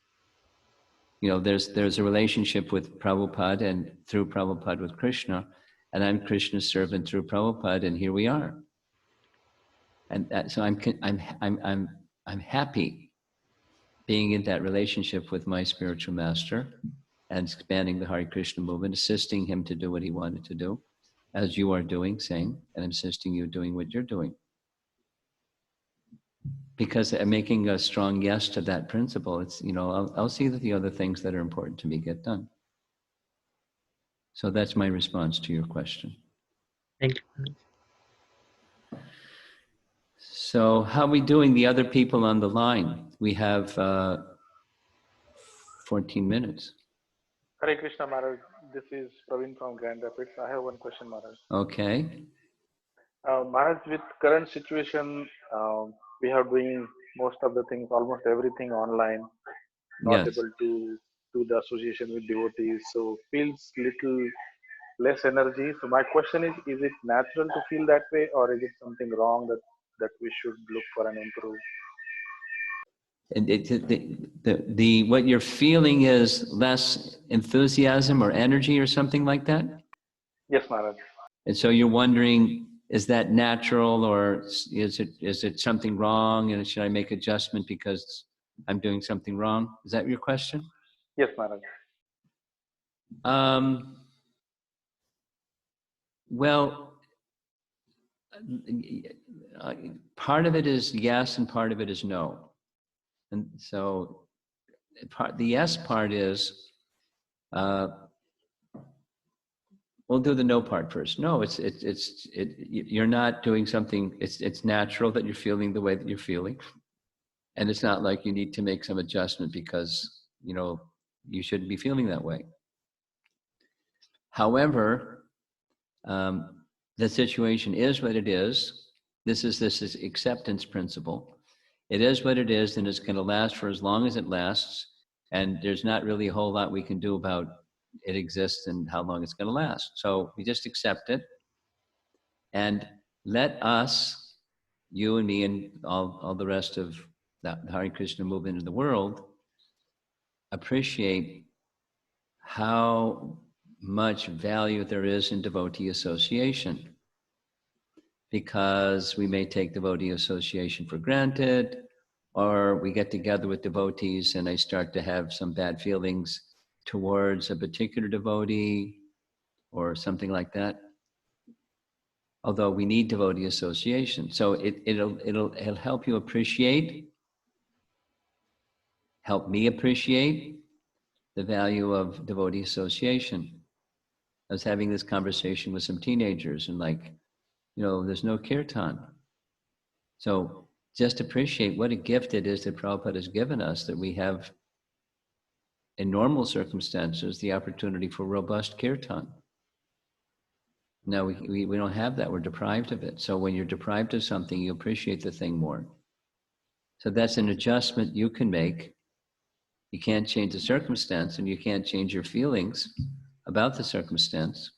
There's a relationship with Prabhupada, and through Prabhupada with Krishna, and I'm Krishna's servant through Prabhupada, and here we are. And so I'm happy being in that relationship with my spiritual master and expanding the Hare Krishna movement, assisting him to do what he wanted to do, as you are doing, same, and I'm assisting you doing what you're doing. Because I'm making a strong yes to that principle. It's, I'll see that the other things that are important to me get done. So that's my response to your question. Thank you, Maharaj. So how are we doing, the other people on the line? We have 14 minutes. Hare Krishna Maharaj, this is Praveen from Grand Rapids. I have one question, Maharaj. Okay. Maharaj, with current situation, we are doing most of the things, almost everything online, not Yes. able to do the association with devotees, so feels little less energy. So my question is it natural to feel that way, or is it something wrong that we should look for and improve? And the what you're feeling is less enthusiasm or energy or something like that? Yes, Maharaj. And so you're wondering, is that natural, or is it something wrong, and should I make adjustment because I'm doing something wrong? Is that your question? Yes, Maharaj. Well, part of it is yes and part of it is no. And so the yes part is, we'll do the no part first. No, you're not doing something, it's natural that you're feeling the way that you're feeling. And it's not like you need to make some adjustment because, you shouldn't be feeling that way. However, the situation is what it is. This is acceptance principle. It is what it is, and it's going to last for as long as it lasts. And there's not really a whole lot we can do about it exists and how long it's going to last. So we just accept it, and let us, you and me and all the rest of the Hare Krishna movement in the world, appreciate how much value there is in devotee association. Because we may take devotee association for granted, or we get together with devotees and I start to have some bad feelings towards a particular devotee or something like that. Although we need devotee association. So it'll help you appreciate, help me appreciate the value of devotee association. I was having this conversation with some teenagers, and there's no kirtan. So just appreciate what a gift it is that Prabhupada has given us, that we have, in normal circumstances, the opportunity for robust kirtan. Now we don't have that, we're deprived of it. So when you're deprived of something, you appreciate the thing more. So that's an adjustment you can make. You can't change the circumstance, and you can't change your feelings about the circumstance,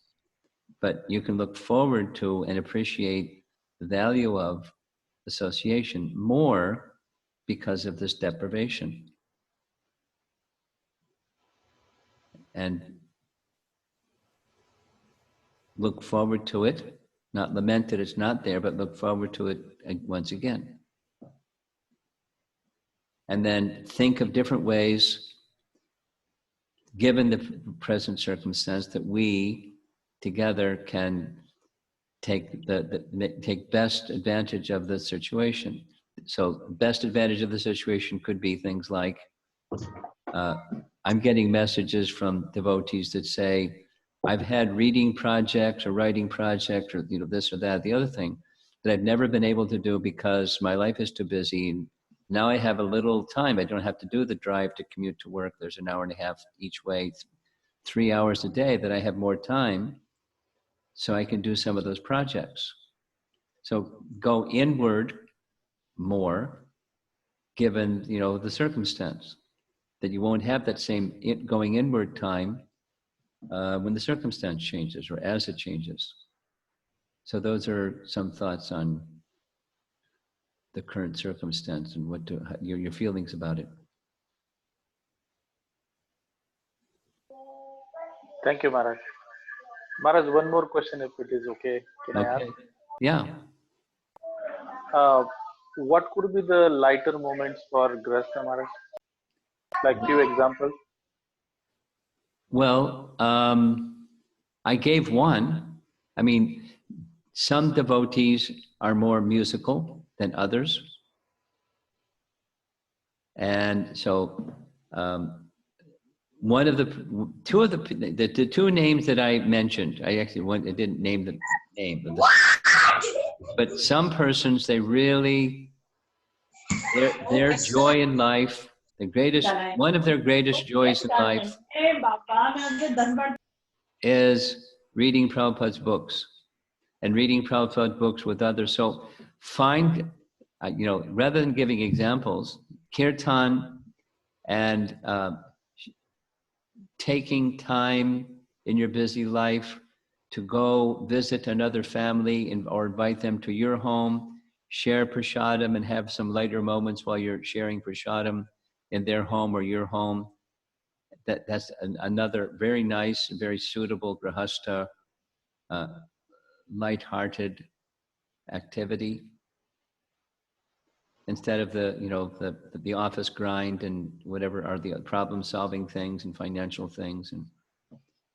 but you can look forward to and appreciate the value of association more because of this deprivation. And look forward to it, not lament that it's not there, but look forward to it once again. And then think of different ways, given the present circumstance, that we together can take take best advantage of the situation. So best advantage of the situation could be things like, I'm getting messages from devotees that say, I've had reading projects or writing projects or, this or that, the other thing that I've never been able to do because my life is too busy. And now I have a little time. I don't have to do the drive to commute to work. There's an hour and a half each way, 3 hours a day that I have more time so I can do some of those projects. So go inward more given, the circumstance, that you won't have that same going inward time when the circumstance changes or as it changes. So those are some thoughts on the current circumstance and your feelings about it. Thank you, Maharaj. Maharaj, one more question if it is okay. Can I ask? Okay. Yeah. What could be the lighter moments for Grihastha, Maharaj? Like few examples. Well, I gave one. I mean, some devotees are more musical than others. And so the two names that I mentioned, I didn't name the name of but some persons, they really, their joy in life, one of their greatest joys in life is reading Prabhupada's books and reading Prabhupada's books with others. So find, rather than giving examples, kirtan and taking time in your busy life to go visit another family or invite them to your home, share prasadam and have some lighter moments while you're sharing prasadam in their home or your home. That's another very nice, very suitable grihastha, light-hearted activity. Instead of the office grind and whatever are the problem-solving things and financial things, and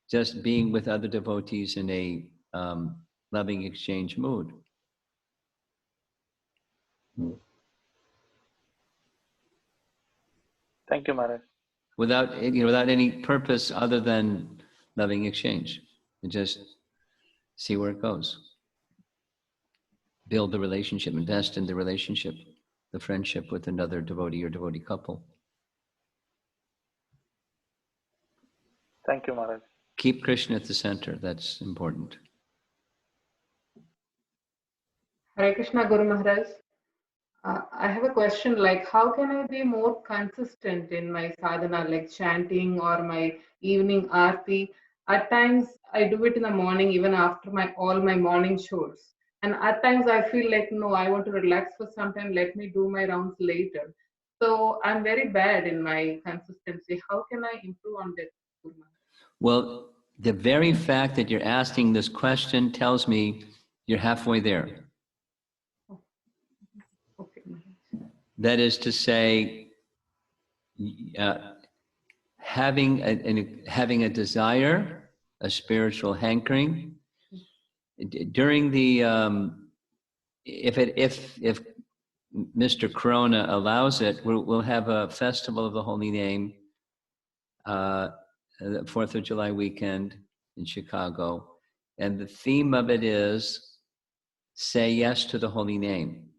just being with other devotees in a loving exchange mood. Thank you, Maharaj. Without any purpose other than loving exchange, and just see where it goes. Build the relationship, invest in the relationship, the friendship with another devotee or devotee couple. Thank you, Maharaj. Keep Krishna at the center. That's important. Hare Krishna, Guru Maharaj. I have a question, like how can I be more consistent in my sadhana, like chanting or my evening aarti? At times I do it in the morning, even after all my morning chores. And at times I feel like, no, I want to relax for some time, let me do my rounds later. So I'm very bad in my consistency. How can I improve on that, Guru Maharaj? Well, the very fact that you're asking this question tells me you're halfway there. Okay. That is to say, having a desire, a spiritual hankering. During the if Mr. Corona allows it, we'll have a festival of the Holy Name, the 4th of July weekend in Chicago, and the theme of it is say yes to the Holy Name.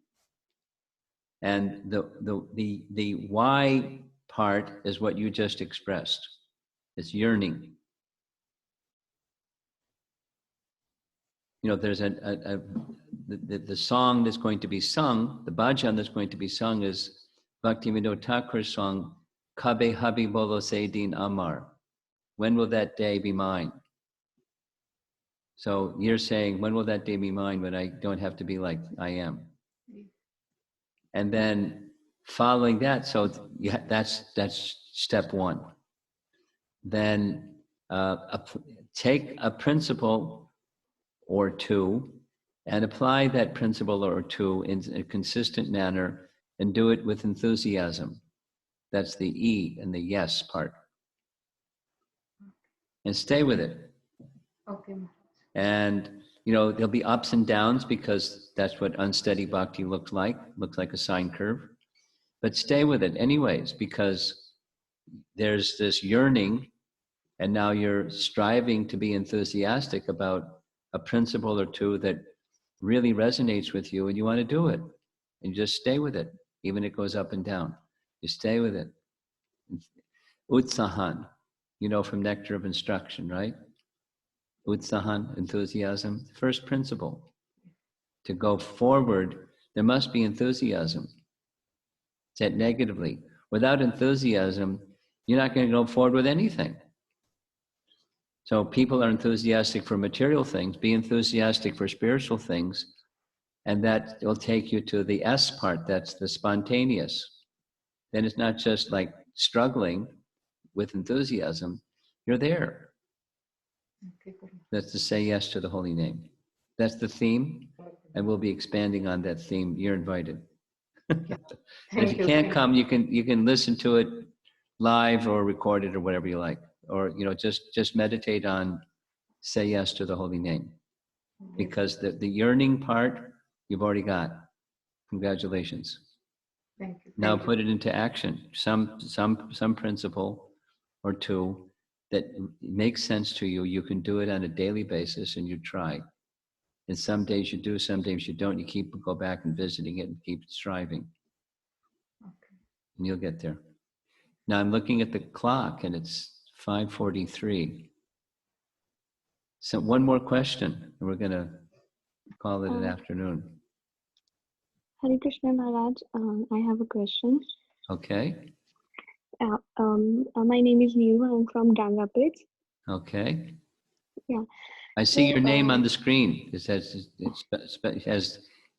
And the why part is what you just expressed. It's yearning. There's the song that's going to be sung, the bhajan that's going to be sung is Bhaktivinoda Thakur's song, Kabe Habi Bolo Se Din Amar. When will that day be mine? So you're saying, when will that day be mine when I don't have to be like I am? And then following that, so that's step one. Then take a principle or two and apply that principle or two in a consistent manner and do it with enthusiasm. That's the E and the yes part. And stay with it. Okay. And there'll be ups and downs because that's what unsteady bhakti looks like a sine curve. But stay with it anyways, because there's this yearning And now you're striving to be enthusiastic about a principle or two that really resonates with you, and you want to do it. And you just stay with it, even if it goes up and down. You stay with it. Utsahan, you know, from Nectar of Instruction, right? Utsahan, enthusiasm. First principle. To go forward, there must be enthusiasm. Said negatively. Without enthusiasm, you're not going to go forward with anything. So people are enthusiastic for material things, be enthusiastic for spiritual things, and that will take you to the S part, that's the spontaneous. Then it's not just like struggling with enthusiasm, you're there. Okay, Guru. That's to say yes to the holy name. That's the theme, and we'll be expanding on that theme. You're invited. And if Thank you you. can't come, you can listen to it live or record it or whatever you like. Or just meditate on say yes to the holy name. Because the yearning part you've already got. Congratulations. Thank you. Now Thank you. put it into action. Some principle or two that makes sense to you. You can do it on a daily basis, and you try. And some days you do, some days you don't. You go back and visiting it and keep striving. Okay. And you'll get there. Now I'm looking at the clock, and it's 5:43. So one more question, and we're going to call it an afternoon. Hare Krishna Maharaj, I have a question. Okay. My name is Neeru. I'm from Grand Rapids. Okay. Yeah. I see So, your name on the screen. It has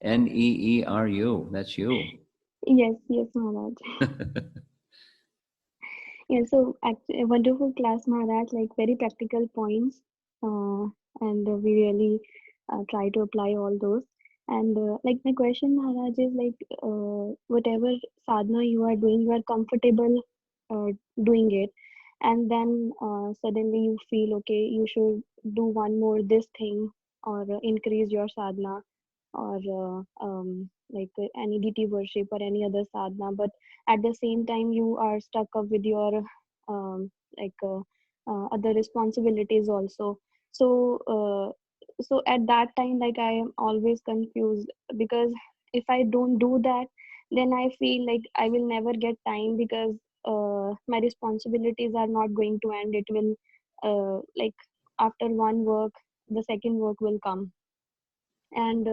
Neeru. That's you. Yes, Maharaj. Yeah, so a wonderful class, Maharaj, like very practical points, and we really try to apply all those. And like my question, Maharaj, is like whatever sadhana you are doing, you are comfortable doing it, and then suddenly you feel okay, you should do one more this thing or increase your sadhana or like any deity worship or any other sadhana, but at the same time you are stuck up with your other responsibilities also. So so at that time, like I am always confused, because if I don't do that, then I feel like I will never get time, because my responsibilities are not going to end. It will like after one work, the second work will come. And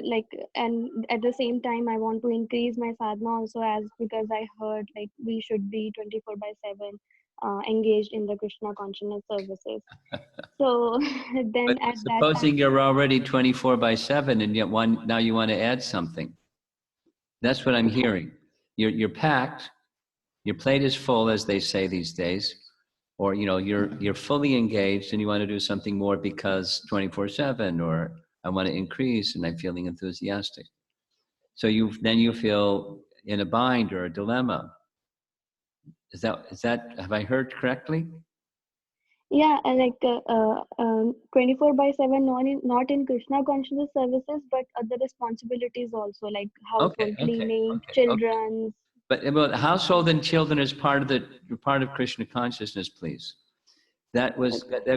like, and at the same time I want to increase my sadhana also, as because I heard like we should be 24/7 engaged in the Krishna consciousness services. So then But at that supposing time, you're already 24/7, and yet now you want to add something. That's what I'm hearing. You're packed. Your plate is full, as they say these days, or you're fully engaged, and you want to do something more because 24/7, or I want to increase, and I'm feeling enthusiastic. So then you feel in a bind or a dilemma. Is that have I heard correctly? yeah, 24/7, not in Krishna consciousness services, but other responsibilities also, like household cleaning, children. But household and children is part of Krishna consciousness, please. That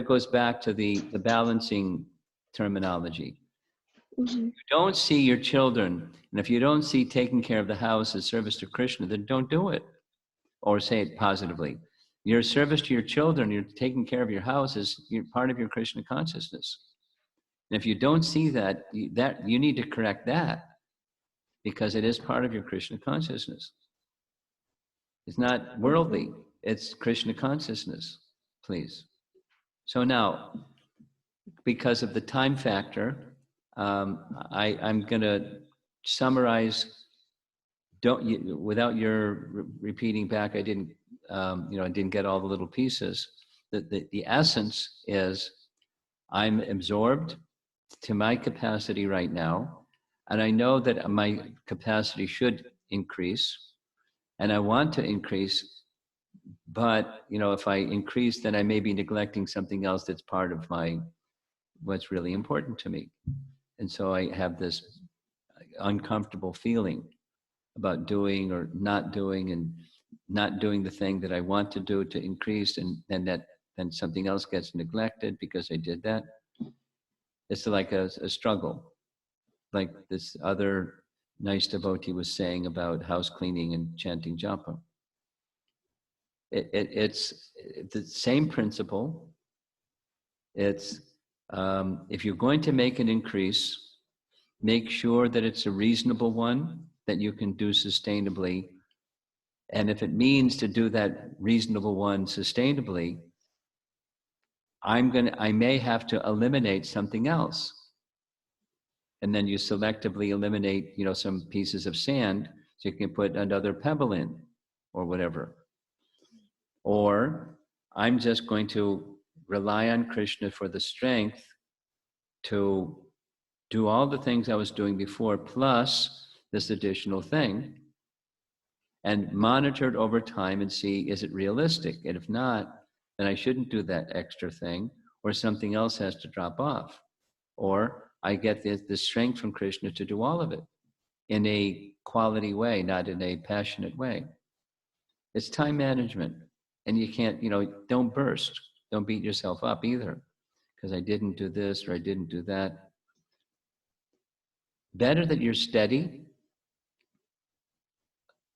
goes back to the balancing terminology. Mm-hmm. If you don't see your children, and if you don't see taking care of the house as service to Krishna, then don't do it. Or say it positively. Your service to your children, you're taking care of your house, you're part of your Krishna consciousness. And if you don't see that you need to correct that, because it is part of your Krishna consciousness. It's not worldly, it's Krishna consciousness, please. So now, because of the time factor, I'm going to summarize. Without your repeating back, I didn't get all the little pieces. The essence is, I'm absorbed to my capacity right now, and I know that my capacity should increase, and I want to increase, but if I increase, then I may be neglecting something else that's part of what's really important to me. And so I have this uncomfortable feeling about doing or not doing, and not doing the thing that I want to do to increase, and then something else gets neglected because I did that. It's like a struggle, like this other nice devotee was saying about house cleaning and chanting japa. It's the same principle. It's if you're going to make an increase, make sure that it's a reasonable one that you can do sustainably. And if it means to do that reasonable one sustainably, I may have to eliminate something else. And then you selectively eliminate, some pieces of sand so you can put another pebble in or whatever. Or I'm just going to rely on Krishna for the strength to do all the things I was doing before, plus this additional thing, and monitor it over time and see, is it realistic? And if not, then I shouldn't do that extra thing, or something else has to drop off. Or I get the strength from Krishna to do all of it in a quality way, not in a passionate way. It's time management. And you can't, don't burst. Don't beat yourself up either, because I didn't do this or I didn't do that. Better that you're steady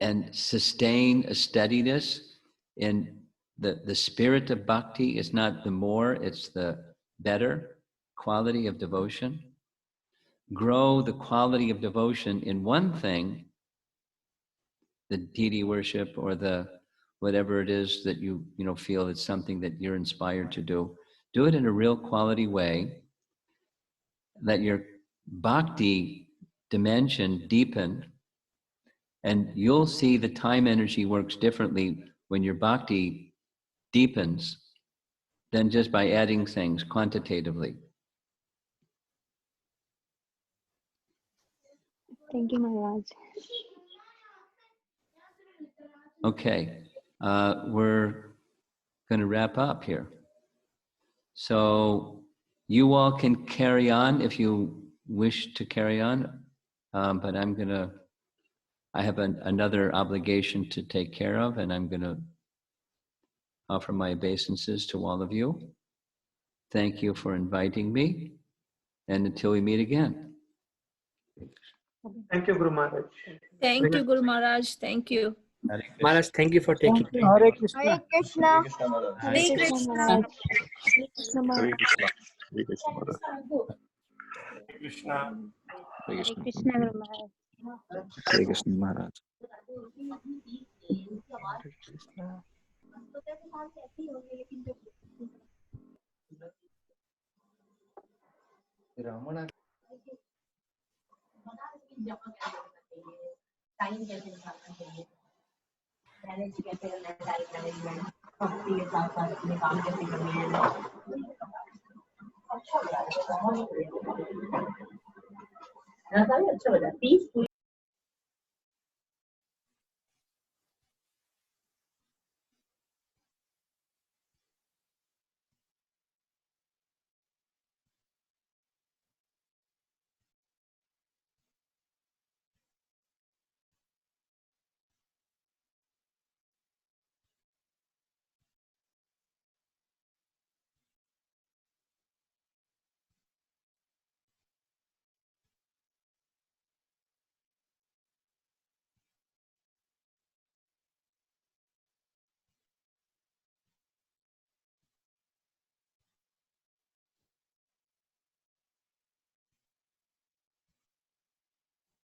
and sustain a steadiness in the spirit of bhakti. Is not the more, it's the better quality of devotion. Grow the quality of devotion in one thing, the deity worship or the whatever it is that you feel it's something that you're inspired to do. Do it in a real quality way. Let your bhakti dimension deepen, and you'll see the time energy works differently when your bhakti deepens than just by adding things quantitatively. Thank you, Maharaj. Okay, we're going to wrap up here. So you all can carry on if you wish to carry on, but I have another obligation to take care of, and I'm going to offer my obeisances to all of you. Thank you for inviting me, and until we meet again. Thank you, Guru Maharaj. Thank you, Guru Maharaj. Thank you. Maharaj, thank you for taking time. Hare Krishna. Hare Krishna. Hare Krishna, Maharaj. Hare Krishna, Maharaj. Hare Krishna, Mother. Krishna. Hare Krishna, Guru Maharaj. Hare Krishna Maharaj.